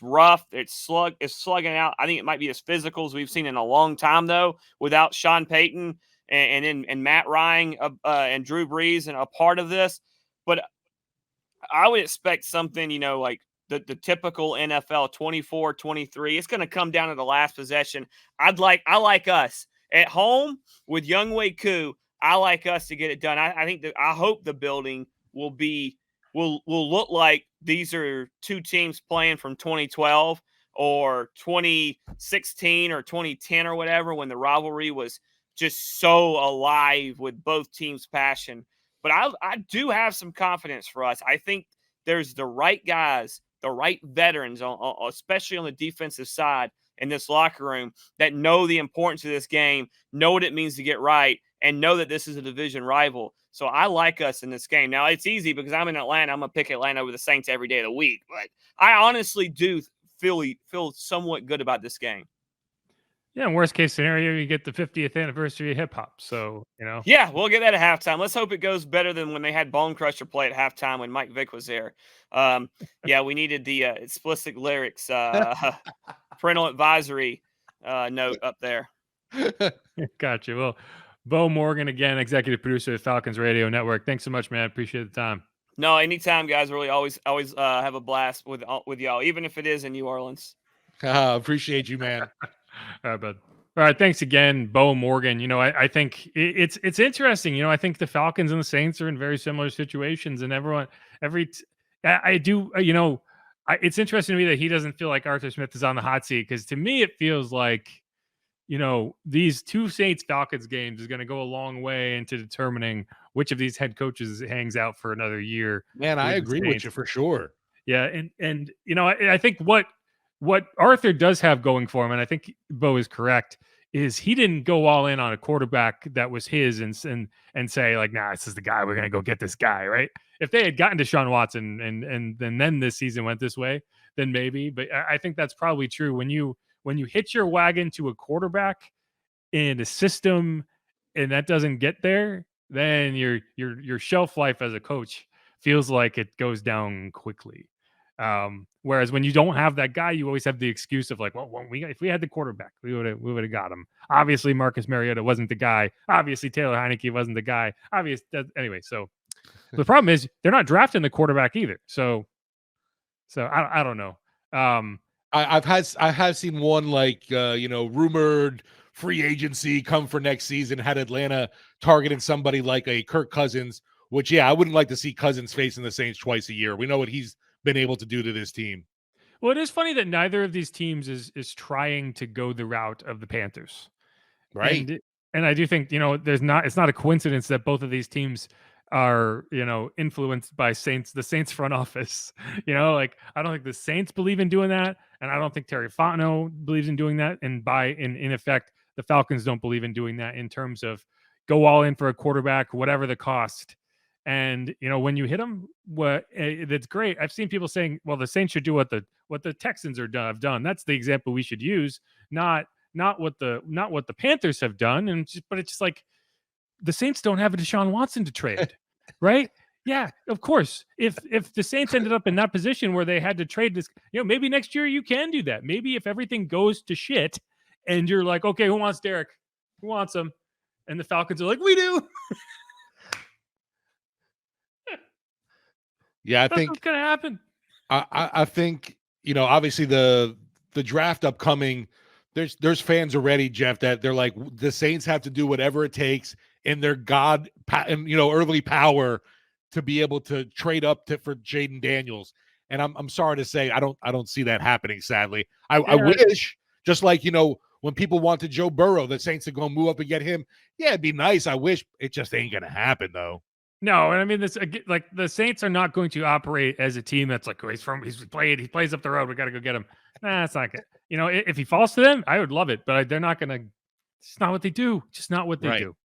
rough, it's slugging out. I think it might be as physical as we've seen in a long time, though, without Sean Payton and Matt Ryan and Drew Brees and a part of this. But I would expect something, like the typical NFL 24-23. It's going to come down to the last possession. I like us at home with Younghoe Koo. I like us to get it done. I hope the building will look like these are two teams playing from 2012 or 2016 or 2010 or whatever, when the rivalry was just so alive with both teams' passion. But I do have some confidence for us. I think there's the right guys, the right veterans, especially on the defensive side in this locker room, that know the importance of this game, know what it means to get right, and know that this is a division rival. So I like us in this game. Now, it's easy because I'm in Atlanta. I'm going to pick Atlanta over the Saints every day of the week. But I honestly do feel somewhat good about this game. Yeah, in worst case scenario, you get the 50th anniversary of hip hop. So, Yeah, we'll get that at halftime. Let's hope it goes better than when they had Bone Crusher play at halftime when Mike Vick was there. Yeah, we needed the explicit lyrics, parental advisory note up there. Gotcha. Well, Beau Morgan, again, executive producer of Falcons Radio Network. Thanks so much, man. Appreciate the time. No, anytime, guys. Really, always have a blast with y'all, even if it is in New Orleans. Appreciate you, man. All right, bud. All right, thanks again, Beau Morgan. I think it's interesting. I think the Falcons and the Saints are in very similar situations, and it's interesting to me that he doesn't feel like Arthur Smith is on the hot seat, because to me it feels like, these two Saints-Falcons games is going to go a long way into determining which of these head coaches hangs out for another year. Man, I agree with you for sure. Yeah, and I think what Arthur does have going for him, and I think Beau is correct, is he didn't go all in on a quarterback that was his and say like, nah, this is the guy, we're going to go get this guy, right? If they had gotten Deshaun Watson and then this season went this way, then maybe. But I think that's probably true. When you hitch your wagon to a quarterback in a system and that doesn't get there, then your shelf life as a coach feels like it goes down quickly. Whereas when you don't have that guy, you always have the excuse of like, well, if we had the quarterback, we would have got him. Obviously, Marcus Mariota wasn't the guy. Obviously, Taylor Heineke wasn't the guy. Anyway, so the problem is they're not drafting the quarterback either. So I don't know. I have seen one rumored free agency come for next season, had Atlanta targeting somebody like a Kirk Cousins, which I wouldn't like to see Cousins facing the Saints twice a year. We know what he's been able to do to this team. Well, it is funny that neither of these teams is trying to go the route of the Panthers. Right. And I do think, it's not a coincidence that both of these teams are, influenced by the Saints front office. I don't think the Saints believe in doing that. And I don't think Terry Fontenot believes in doing that. And in effect, the Falcons don't believe in doing that in terms of go all in for a quarterback, whatever the cost. And, when you hit them, that's great. I've seen people saying, well, the Saints should do what the Texans have done. That's the example we should use, not what the Panthers have done. But it's just like the Saints don't have a Deshaun Watson to trade, right? Yeah, of course. If the Saints ended up in that position where they had to trade this, maybe next year you can do that. Maybe if everything goes to shit and you're like, okay, who wants Derek? Who wants him? And the Falcons are like, we do. Yeah, I That's think what's gonna happen. I think, obviously the draft upcoming, there's fans already, Jeff, that they're like, the Saints have to do whatever it takes in their early power to be able to trade up for Jaden Daniels. And I'm sorry to say, I don't see that happening, sadly. I wish, just like, when people wanted Joe Burrow, the Saints are going to move up and get him. Yeah, it'd be nice. I wish. It just ain't going to happen, though. No, and I mean, this, like, the Saints are not going to operate as a team that's like, he plays up the road, we got to go get him. Nah, it's not good. If he falls to them, I would love it, but they're not going to. It's not what they do. Just not what they do.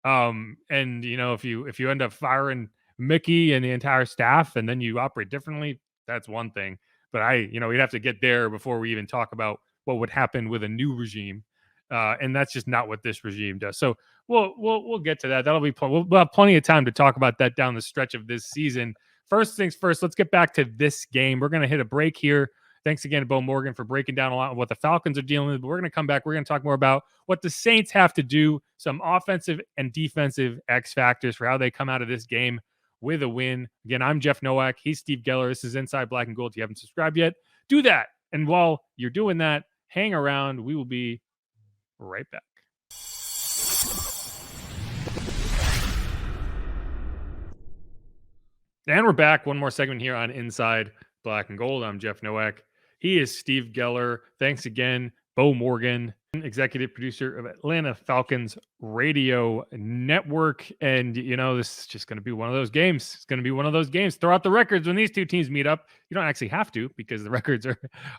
And if you end up firing Mickey and the entire staff, and then you operate differently, that's one thing. But we'd have to get there before we even talk about what would happen with a new regime. And that's just not what this regime does. So we'll get to that. That'll be we'll have plenty of time to talk about that down the stretch of this season. First things first, let's get back to this game. We're going to hit a break here. Thanks again to Beau Morgan for breaking down a lot of what the Falcons are dealing with. But we're going to come back. We're going to talk more about what the Saints have to do, some offensive and defensive X factors for how they come out of this game with a win. Again, I'm Jeff Nowak. He's Steve Geller. This is Inside Black and Gold. If you haven't subscribed yet, do that. And while you're doing that, hang around. We will be right back. And we're back. One more segment here on Inside Black and Gold. I'm Jeff Nowak. He is Steve Geller. Thanks again, Beau Morgan, executive producer of Atlanta Falcons Radio Network. And, this is just going to be one of those games. It's going to be one of those games. Throw out the records when these two teams meet up. You don't actually have to, because the records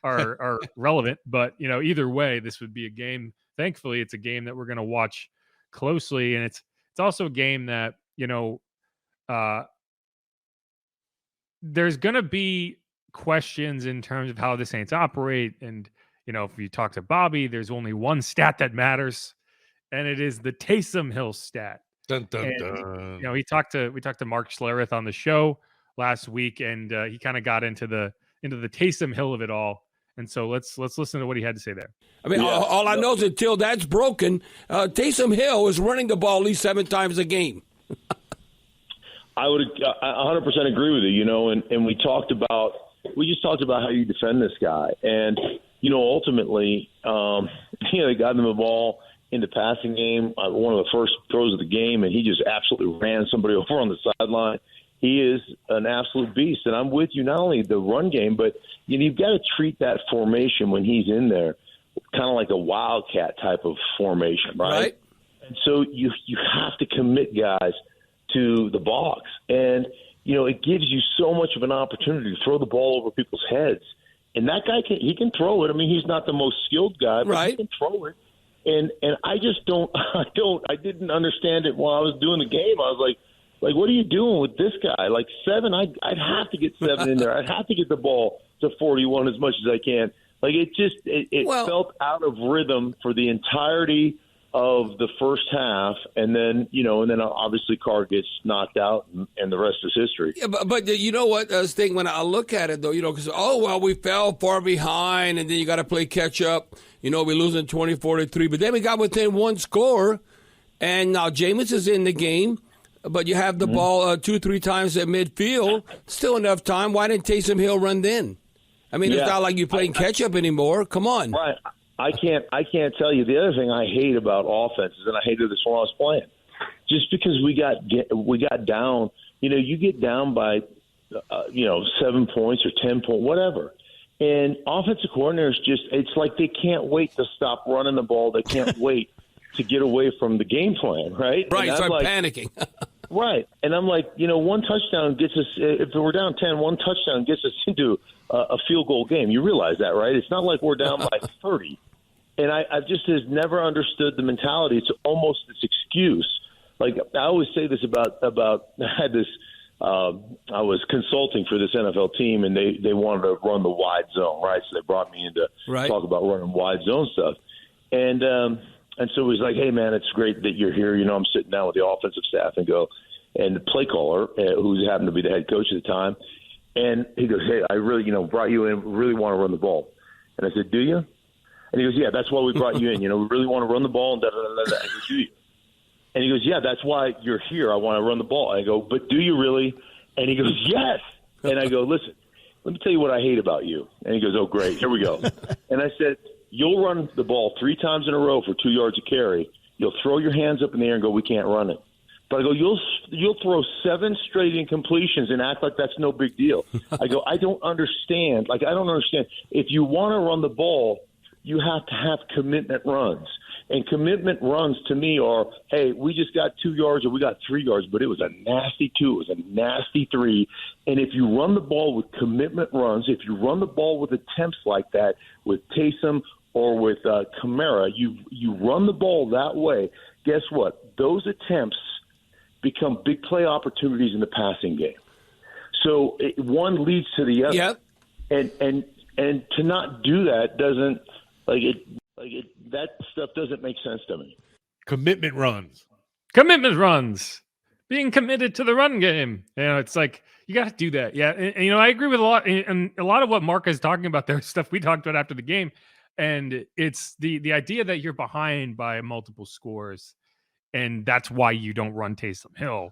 are relevant. But, either way, this would be a game. Thankfully, it's a game that we're going to watch closely. And it's also a game that, there's going to be questions in terms of how the Saints operate. And, if you talk to Bobby, there's only one stat that matters, and it is the Taysom Hill stat. Dun, dun, dun. We talked to Mark Schlereth on the show last week, and he kind of got into the Taysom Hill of it all. And so let's listen to what he had to say there. I mean, all I know is until that's broken, Taysom Hill is running the ball at least 7 times a game. I would 100% agree with you, and we just talked about how you defend this guy. And, ultimately, they got him the ball in the passing game, one of the first throws of the game, and he just absolutely ran somebody over on the sideline. He is an absolute beast. And I'm with you, not only the run game, but you've got to treat that formation when he's in there kind of like a wildcat type of formation, right? And so you have to commit guys to the box. And, it gives you so much of an opportunity to throw the ball over people's heads. And that guy he can throw it. I mean, he's not the most skilled guy, but he can throw it. And I just I didn't understand it while I was doing the game. I was like, what are you doing with this guy? Like 7, I'd have to get 7 in there. I'd have to get the ball to 41 as much as I can. Like it felt out of rhythm for the entirety of the first half, and then obviously Carr gets knocked out, and the rest is history. Yeah, but you know what, Sting, when I look at it, though, because, we fell far behind, and then you got to play catch-up. We losing 24-3, but then we got within 1 score, and now Jameis is in the game, but you have the ball 2-3 times at midfield. Still enough time. Why didn't Taysom Hill run then? I mean, it's not like you're playing catch-up anymore. Come on. Right. I can't tell you. The other thing I hate about offenses, and I hated this when I was playing, just because we got down. You get down by 7 points or 10 points, whatever, and offensive coordinators it's like they can't wait to stop running the ball. They can't wait to get away from the game plan. Right. Right. Start panicking. Right. And I'm like, one touchdown gets us. If we're down 10, one touchdown gets us into a field goal game. You realize that, right? It's not like we're down by 30. And I just has never understood the mentality. It's almost this excuse like I always say this about I had this. I was consulting for this NFL team, and they wanted to run the wide zone, right? So they brought me in to talk about running wide zone stuff, and so he was like, "Hey, man, it's great that you're here. You know, I'm sitting down with the offensive staff and the play caller, who happened to be the head coach at the time, and he goes, "Hey, I really, brought you in. Really want to run the ball." And I said, "Do you?" And he goes, "Yeah, that's why we brought you in. We really want to run the ball and da da da da." I go, "Do you?" And he goes, "Yeah, that's why you're here. I want to run the ball." I go, "But do you really?" And he goes, "Yes." And I go, "Listen, let me tell you what I hate about you." And he goes, "Oh, great. Here we go." And I said, "You'll run the ball 3 times in a row for 2 yards of carry. You'll throw your hands up in the air and go, 'We can't run it.' But I go, you'll throw 7 straight incompletions and act like that's no big deal." I go, I don't understand. I don't understand. If you want to run the ball, you have to have commitment runs. And commitment runs to me are, hey, we just got 2 yards or we got 3 yards, but it was a nasty 2. It was a nasty 3. And if you run the ball with commitment runs, if you run the ball with attempts like that with Taysom or with Kamara, you run the ball that way, guess what? Those attempts become big play opportunities in the passing game. So one leads to the other. Yep. And to not do that doesn't that stuff doesn't make sense to me. Commitment runs. Being committed to the run game. It's like you got to do that. Yeah, and I agree with a lot, and a lot of what Mark is talking about there, stuff we talked about after the game, and it's the idea that you're behind by multiple scores, and that's why you don't run Taysom Hill.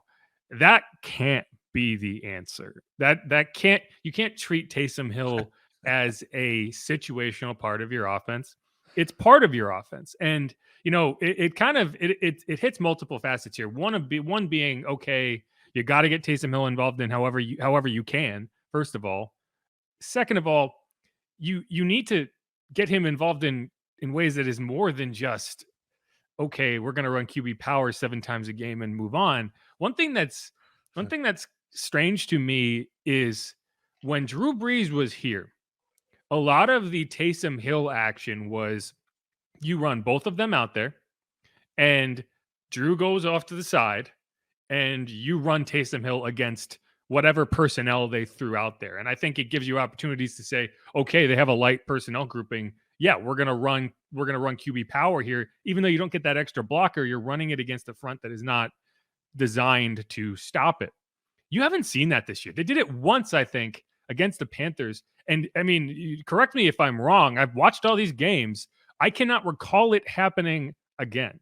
That can't be the answer. You can't treat Taysom Hill as a situational part of your offense. It's part of your offense, and it hits multiple facets here. One being, okay, you got to get Taysom Hill involved in however you can. First of all, second of all, you need to get him involved in ways that is more than just, okay, we're going to run QB power 7 times a game and move on. One thing that's strange to me is when Drew Brees was here, a lot of the Taysom Hill action was you run both of them out there and Drew goes off to the side and you run Taysom Hill against whatever personnel they threw out there. And I think it gives you opportunities to say, okay, they have a light personnel grouping. Yeah, we're going to run QB power here. Even though you don't get that extra blocker, you're running it against a front that is not designed to stop it. You haven't seen that this year. They did it once, I think, against the Panthers. And I mean, correct me if I'm wrong. I've watched all these games. I cannot recall it happening again.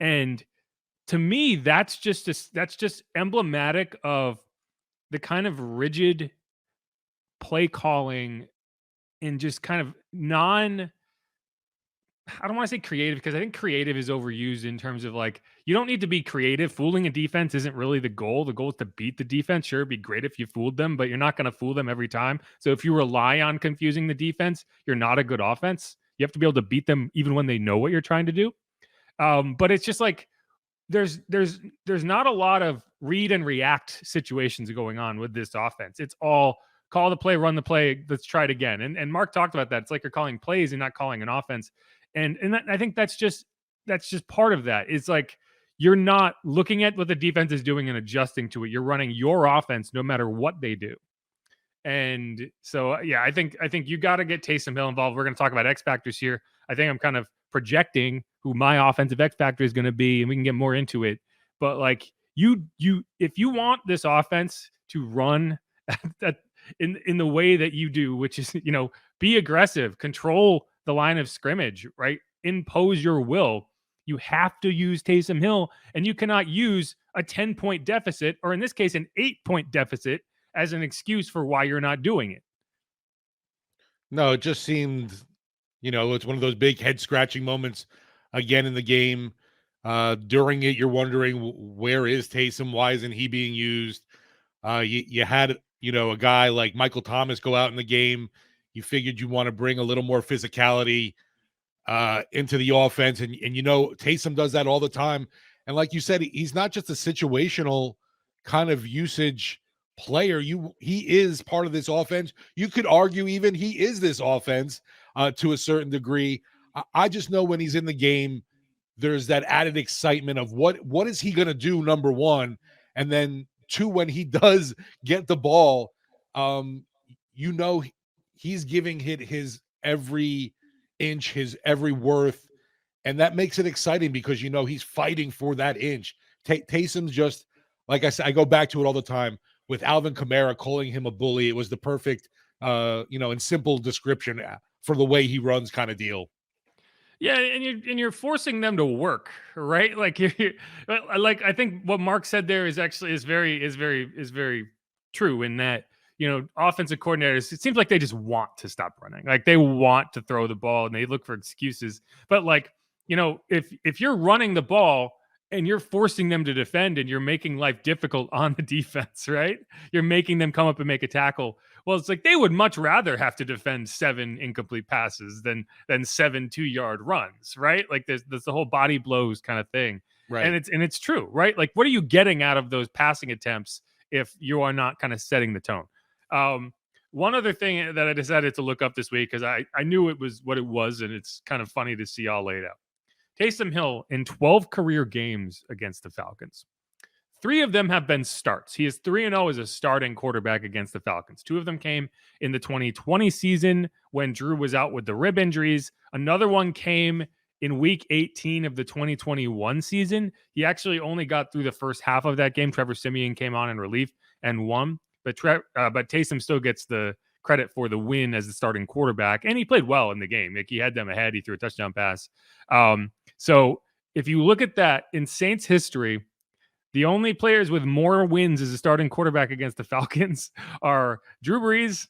And to me, that's just emblematic of the kind of rigid play calling and just kind of I don't want to say creative, because I think creative is overused in terms of like, you don't need to be creative. Fooling a defense isn't really the goal. The goal is to beat the defense. Sure, it'd be great if you fooled them, but you're not going to fool them every time. So if you rely on confusing the defense, you're not a good offense. You have to be able to beat them even when they know what you're trying to do. But it's just like, there's not a lot of read and react situations going on with this offense. It's all call the play, run the play, let's try it again. And Mark talked about that. It's like you're calling plays and not calling an offense. And I think that's just part of that. It's like you're not looking at what the defense is doing and adjusting to it. You're running your offense no matter what they do. And so, yeah, I think you got to get Taysom Hill involved. We're going to talk about X factors here. I think I'm kind of projecting who my offensive X factor is going to be, and we can get more into it. But like if you want this offense to run that in the way that you do, which is, be aggressive, control the line of scrimmage, right? Impose your will. You have to use Taysom Hill, and you cannot use a 10-point deficit, or in this case, an 8-point deficit, as an excuse for why you're not doing it. No, it just seemed, it's one of those big head scratching moments again in the game. During it, you're wondering, where is Taysom? Why isn't he being used? You had, a guy like Michael Thomas go out in the game. You figured you want to bring a little more physicality into the offense. And Taysom does that all the time. And like you said, he's not just a situational kind of usage player. He is part of this offense. You could argue even he is this offense to a certain degree. I just know when he's in the game, there's that added excitement of what is he going to do, number one, and then two, when he does get the ball, he's giving it his every inch, his every worth, and that makes it exciting because he's fighting for that inch. Taysom's just, like I said, I go back to it all the time with Alvin Kamara calling him a bully. It was the perfect, and simple description for the way he runs, kind of deal. Yeah, and you're forcing them to work, right? Like I think what Mark said there is very true in that, offensive coordinators, it seems like they just want to stop running. Like they want to throw the ball and they look for excuses. But if you're running the ball and you're forcing them to defend and you're making life difficult on the defense, right? You're making them come up and make a tackle. Well, it's like they would much rather have to defend 7 incomplete passes than 7 2-yard runs, right? Like there's the whole body blows kind of thing. Right. And it's true, right? Like what are you getting out of those passing attempts if you are not kind of setting the tone? One other thing that I decided to look up this week, because I knew it was what it was, and it's kind of funny to see all laid out. Taysom Hill in 12 career games against the Falcons. 3 of them have been starts. He is 3-0 as a starting quarterback against the Falcons. 2 of them came in the 2020 season when Drew was out with the rib injuries. Another one came in week 18 of the 2021 season. He actually only got through the first half of that game. Trevor Siemian came on in relief and won. But Taysom still gets the credit for the win as the starting quarterback. And he played well in the game. Like he had them ahead. He threw a touchdown pass. So if you look at that in Saints history, the only players with more wins as a starting quarterback against the Falcons are Drew Brees,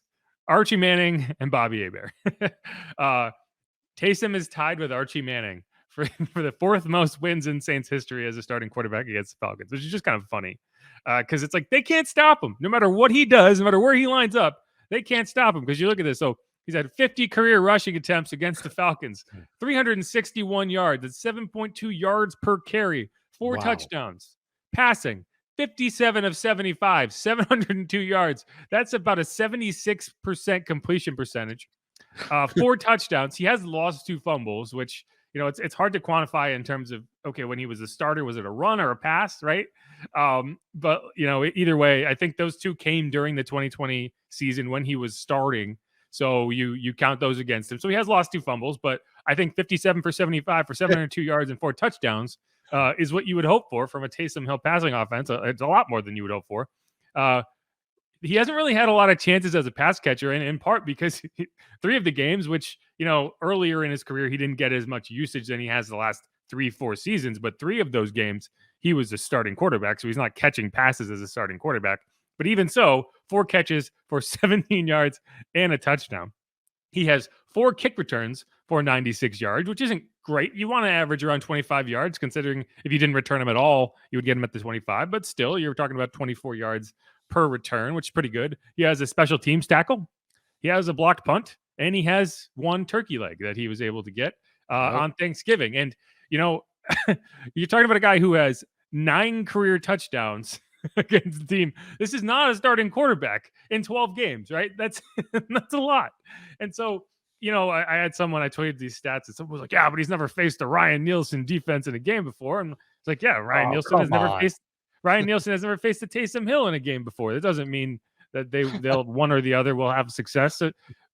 Archie Manning, and Bobby Hebert. Taysom is tied with Archie Manning for the 4th most wins in Saints history as a starting quarterback against the Falcons, which is just kind of funny because it's like they can't stop him. No matter what he does, no matter where he lines up, they can't stop him because you look at this. So he's had 50 career rushing attempts against the Falcons, 361 yards, that's 7.2 yards per carry, 4 touchdowns. Passing, 57 of 75, 702 yards. That's about a 76% completion percentage. 4 touchdowns. He has lost 2 fumbles, which, it's hard to quantify in terms of, okay, when he was a starter, was it a run or a pass, right? But, either way, I think those 2 came during the 2020 season when he was starting. So you count those against him. So he has lost 2 fumbles, but I think 57 for 75 for 702 yards and 4 touchdowns is what you would hope for from a Taysom Hill passing offense. It's a lot more than you would hope for. He hasn't really had a lot of chances as a pass catcher, and in part because 3 of the games, which, earlier in his career, he didn't get as much usage than he has the last 3-4 seasons, but 3 of those games, he was a starting quarterback, so he's not catching passes as a starting quarterback. But even so, 4 catches for 17 yards and a touchdown. He has 4 kick returns for 96 yards, which isn't great. You want to average around 25 yards, considering if you didn't return him at all, you would get him at the 25. But still, you're talking about 24 yards per return, which is pretty good. He has a special teams tackle. He has a blocked punt. And he has 1 turkey leg that he was able to get on Thanksgiving. And, you're talking about a guy who has 9 career touchdowns against the team. This is not a starting quarterback in 12 games, right? That's a lot. And so, I had someone, I tweeted these stats, and someone was like, yeah, but he's never faced a Ryan Nielsen defense in a game before. And it's like, yeah, Ryan Nielsen has never faced a Taysom Hill in a game before. That doesn't mean that they'll one or the other will have success.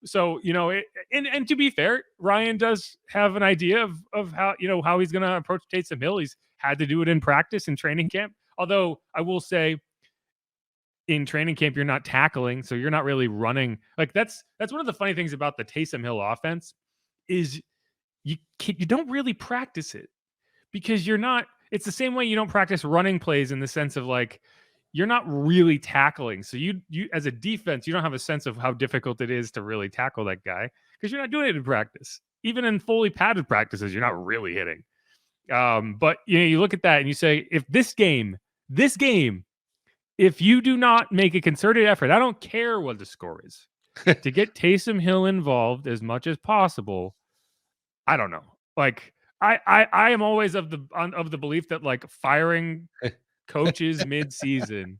So and to be fair, Ryan does have an idea of how he's going to approach Taysom Hill. He's had to do it in practice and training camp. Although I will say, in training camp, you're not tackling, so you're not really running. Like that's one of the funny things about the Taysom Hill offense is you don't really practice it because you're not. It's the same way you don't practice running plays in the sense of like you're not really tackling. So you as a defense, you don't have a sense of how difficult it is to really tackle that guy because you're not doing it in practice. Even in fully padded practices, you're not really hitting. But you look at that and you say, if this game, if you do not make a concerted effort, I don't care what the score is, to get Taysom Hill involved as much as possible, I don't know. Like I am always of the belief that like firing coaches mid-season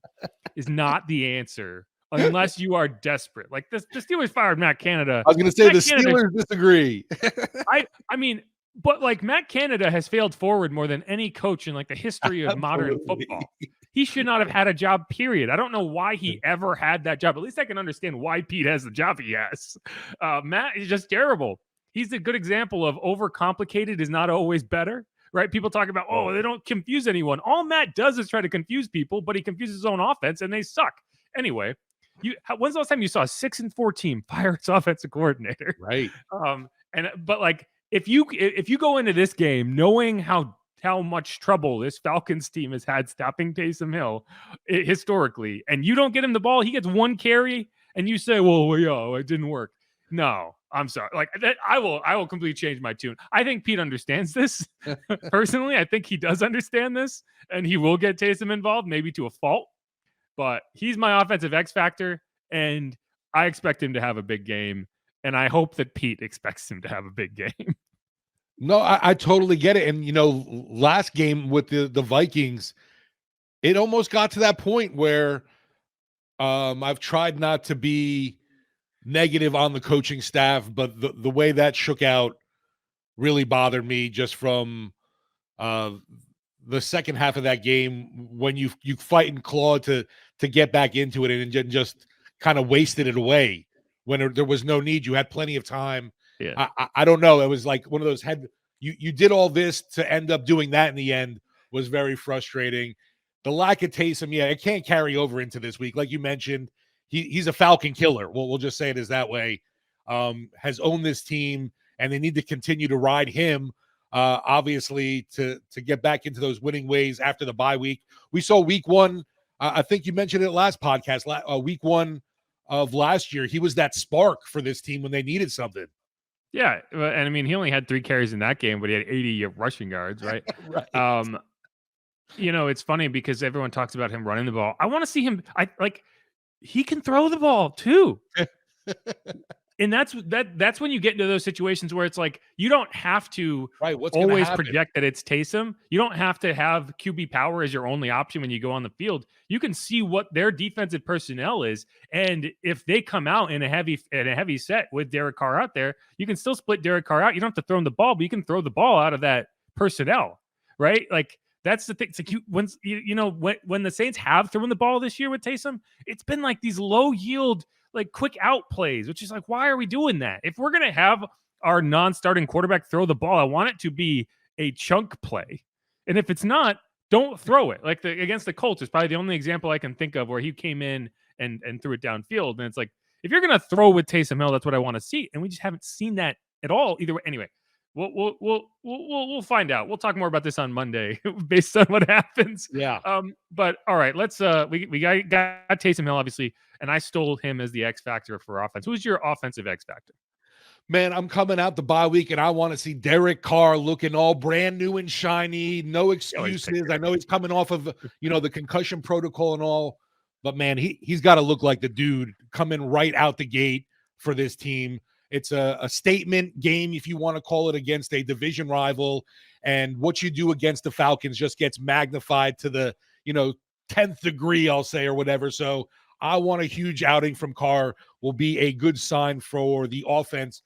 is not the answer unless you are desperate. Like the Steelers fired Matt Canada. I was going to say the Steelers disagree. I mean, But like Matt Canada has failed forward more than any coach in like the history of modern football. He should not have had a job, period. I don't know why he ever had that job. At least I can understand why Pete has the job he has. Matt is just terrible. He's a good example of overcomplicated is not always better, right? People talk about, oh, they don't confuse anyone. All Matt does is try to confuse people, but he confuses his own offense and they suck. Anyway, when's the last time you saw a 6-4 team fire its offensive coordinator? Right. But like, if you go into this game knowing how much trouble this Falcons team has had stopping Taysom Hill historically, and you don't get him the ball, he gets one carry, and you say, well, yeah, it didn't work. No, I'm sorry. Like that, I will completely change my tune. I think Pete understands this. Personally, I think he does understand this, and he will get Taysom involved, maybe to a fault. But he's my offensive X factor, and I expect him to have a big game. And I hope that Pete expects him to have a big game. No, I totally get it. And, last game with the Vikings, it almost got to that point where I've tried not to be negative on the coaching staff, but the way that shook out really bothered me just from the second half of that game when you fight and claw to get back into it and just kind of wasted it away. When there was no need, you had plenty of time. Yeah. I don't know. It was like one of those you did all this to end up doing that in the end was very frustrating. The lack of Taysom, it can't carry over into this week. Like you mentioned, he's a Falcon killer. We'll just say it is that way. Has owned this team, and they need to continue to ride him, obviously, to get back into those winning ways after the bye week. We saw week one. I think you mentioned it last podcast, week one of last year. He was that spark for this team when they needed something. Yeah, and I mean, he only had 3 carries in that game, but he had 80 rushing yards, right? Right. It's funny because everyone talks about him running the ball. I want to see him. He can throw the ball too. And that's when you get into those situations where it's like you don't have to always project that it's Taysom. You don't have to have QB power as your only option when you go on the field. You can see what their defensive personnel is, and if they come out in a heavy set with Derek Carr out there, you can still split Derek Carr out. You don't have to throw him the ball, but you can throw the ball out of that personnel, right? Like that's the thing. It's like when the Saints have thrown the ball this year with Taysom, it's been like these low yield, like quick out plays, which is like, why are we doing that? If we're going to have our non-starting quarterback throw the ball, I want it to be a chunk play. And if it's not, don't throw it. Like against the Colts is probably the only example I can think of where he came in and threw it downfield. And it's like, if you're going to throw with Taysom Hill, that's what I want to see. And we just haven't seen that at all either way. Anyway, we'll find out. We'll talk more about this on Monday based on what happens. Yeah. But all right, let's we got Taysom Hill obviously, and I stole him as the X factor for offense. Who's your offensive X factor? Man, I'm coming out the bye week, and I want to see Derek Carr looking all brand new and shiny. No excuses. I know he's coming off of the concussion protocol and all, but man, he's got to look like the dude coming right out the gate for this team. It's a statement game, if you want to call it, against a division rival. And what you do against the Falcons just gets magnified to the, 10th degree, I'll say, or whatever. So I want a huge outing from Carr. Will be a good sign for the offense,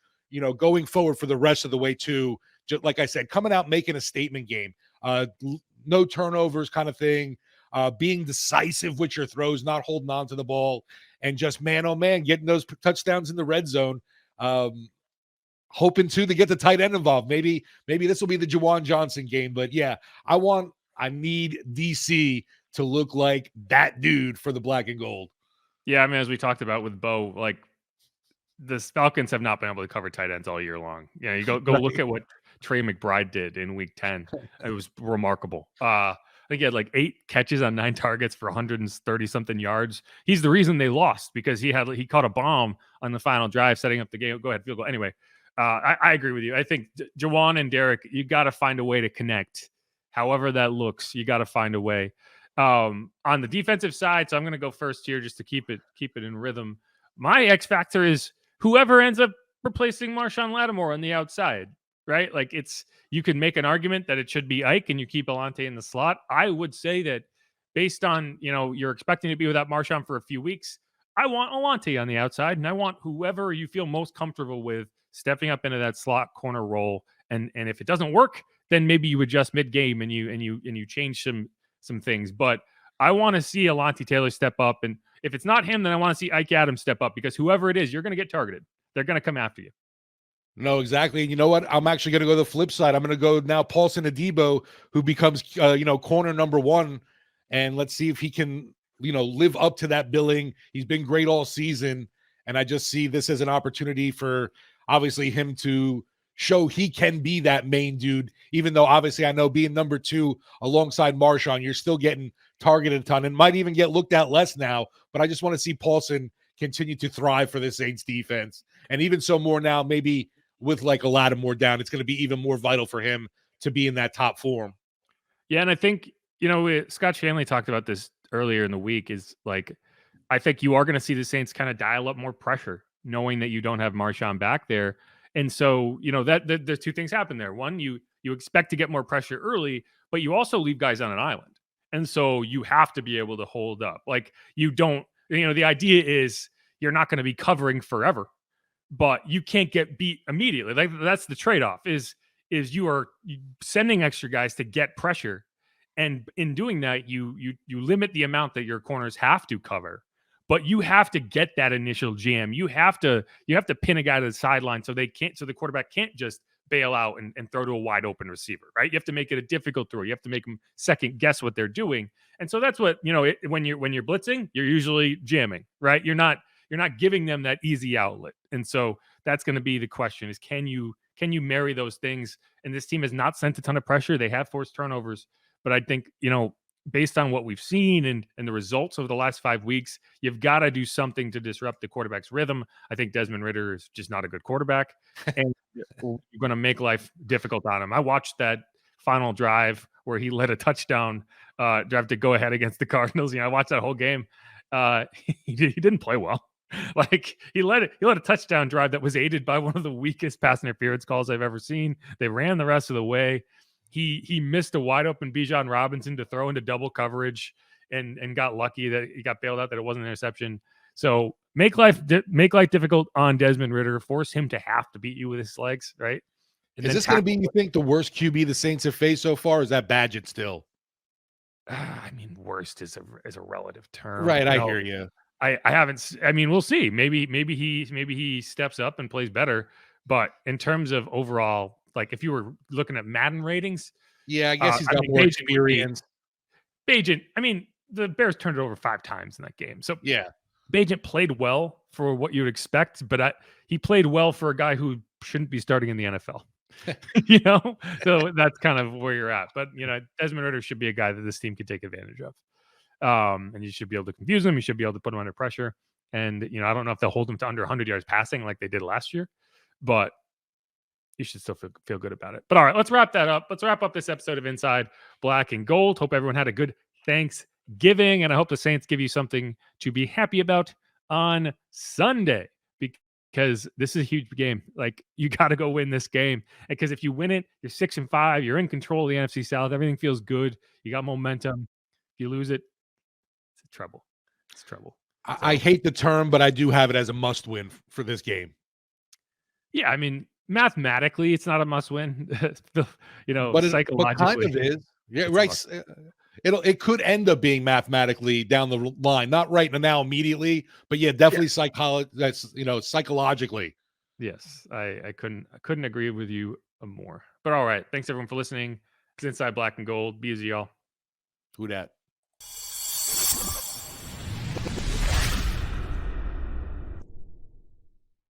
going forward for the rest of the way too. Just like I said, coming out, making a statement game. No turnovers kind of thing. Being decisive with your throws, not holding on to the ball. And just, man, oh, man, getting those touchdowns in the red zone. Hoping to get the tight end involved. Maybe this will be the Juwan Johnson game, but yeah, I need DC to look like that dude for the black and gold. Yeah, I mean, as we talked about with Bo, like the Falcons have not been able to cover tight ends all year long. You go right. Look at what Trey McBride did in week 10. It was remarkable. I think he had like 8 catches on 9 targets for 130 something yards. He's the reason they lost because he caught a bomb on the final drive, setting up the game. Go ahead, field goal. Anyway, I agree with you. I think Juwan and Derek, you got to find a way to connect. However that looks, you got to find a way. On the defensive side, so I'm going to go first here just to keep it in rhythm. My X factor is whoever ends up replacing Marshawn Lattimore on the outside. Right? Like you can make an argument that it should be Ike and you keep Alante in the slot. I would say that based on, you're expecting to be without Marshawn for a few weeks. I want Alante on the outside, and I want whoever you feel most comfortable with stepping up into that slot corner role And if it doesn't work, then maybe you adjust mid game and you change some things. But I want to see Alontae Taylor step up, and if it's not him, then I want to see Ike Adams step up, because whoever it is, you're going to get targeted. They're going to come after you. No, exactly. And you know what? I'm actually going to go the flip side. I'm going to go now Paulson Adebo, who becomes, corner number 1. And let's see if he can, live up to that billing. He's been great all season. And I just see this as an opportunity for, obviously, him to show he can be that main dude, even though, obviously, I know being number 2 alongside Marshawn, you're still getting targeted a ton and might even get looked at less now. But I just want to see Paulson continue to thrive for the Saints defense. And even so more now, maybe with like a Lattimore down, it's going to be even more vital for him to be in that top form. Yeah, and I think, Scott Shanley talked about this earlier in the week, is like, I think you are going to see the Saints kind of dial up more pressure, knowing that you don't have Marshawn back there. And so, that the two things happen there. One, you expect to get more pressure early, but you also leave guys on an island. And so you have to be able to hold up. Like, you don't, the idea is you're not going to be covering forever, but you can't get beat immediately. Like, that's the trade-off is you are sending extra guys to get pressure. And in doing that, you limit the amount that your corners have to cover, but you have to get that initial jam. You have to pin a guy to the sideline so the quarterback can't just bail out and throw to a wide open receiver, right? You have to make it a difficult throw. You have to make them second guess what they're doing. And so that's what, when you're blitzing, you're usually jamming, right? You're not giving them that easy outlet. And so that's going to be the question, is can you marry those things? And this team has not sent a ton of pressure. They have forced turnovers, but I think, based on what we've seen and the results over the last 5 weeks, you've got to do something to disrupt the quarterback's rhythm. I think Desmond Ridder is just not a good quarterback, and you're going to make life difficult on him. I watched that final drive where he led a touchdown drive to go ahead against the Cardinals. I watched that whole game. He didn't play well. Like, he led a touchdown drive that was aided by one of the weakest pass interference calls I've ever seen. They ran the rest of the way. He missed a wide open Bijan Robinson to throw into double coverage and got lucky that he got bailed out, that it wasn't an interception. So make life difficult on Desmond Ridder. Force him to have to beat you with his legs, right? And is this going to be, you think, the worst QB the Saints have faced so far? Or is that Badgett still? I mean, worst is a relative term, right? I hear you. I haven't. I mean, we'll see. Maybe he steps up and plays better. But in terms of overall, like, if you were looking at Madden ratings, yeah, I guess he's got more experience. Bagent, I mean, the Bears turned it over 5 times in that game. So yeah, Bagent played well for what you'd expect, but he played well for a guy who shouldn't be starting in the NFL. So that's kind of where you're at. But Desmond Ridder should be a guy that this team could take advantage of. And you should be able to confuse him. You should be able to put him under pressure. And I don't know if they'll hold him to under 100 yards passing like they did last year, but you should still feel good about it. But all right, let's wrap that up. Let's wrap up this episode of Inside Black and Gold. Hope everyone had a good Thanksgiving, and I hope the Saints give you something to be happy about on Sunday, because this is a huge game. Like, you got to go win this game, because if you win it, you're 6-5. You're in control of the NFC South. Everything feels good. You got momentum. If you lose it, it's trouble. It's trouble. I hate the term, but I do have it as a must win for this game. Yeah, I mean, mathematically, it's not a must win. But psychologically, but kind of is. Yeah, right. It could end up being mathematically down the line, not right now immediately, but yeah, definitely psychologically. Yes, I couldn't agree with you more. But all right, thanks everyone for listening. It's Inside Black and Gold. Be easy, y'all. Who dat?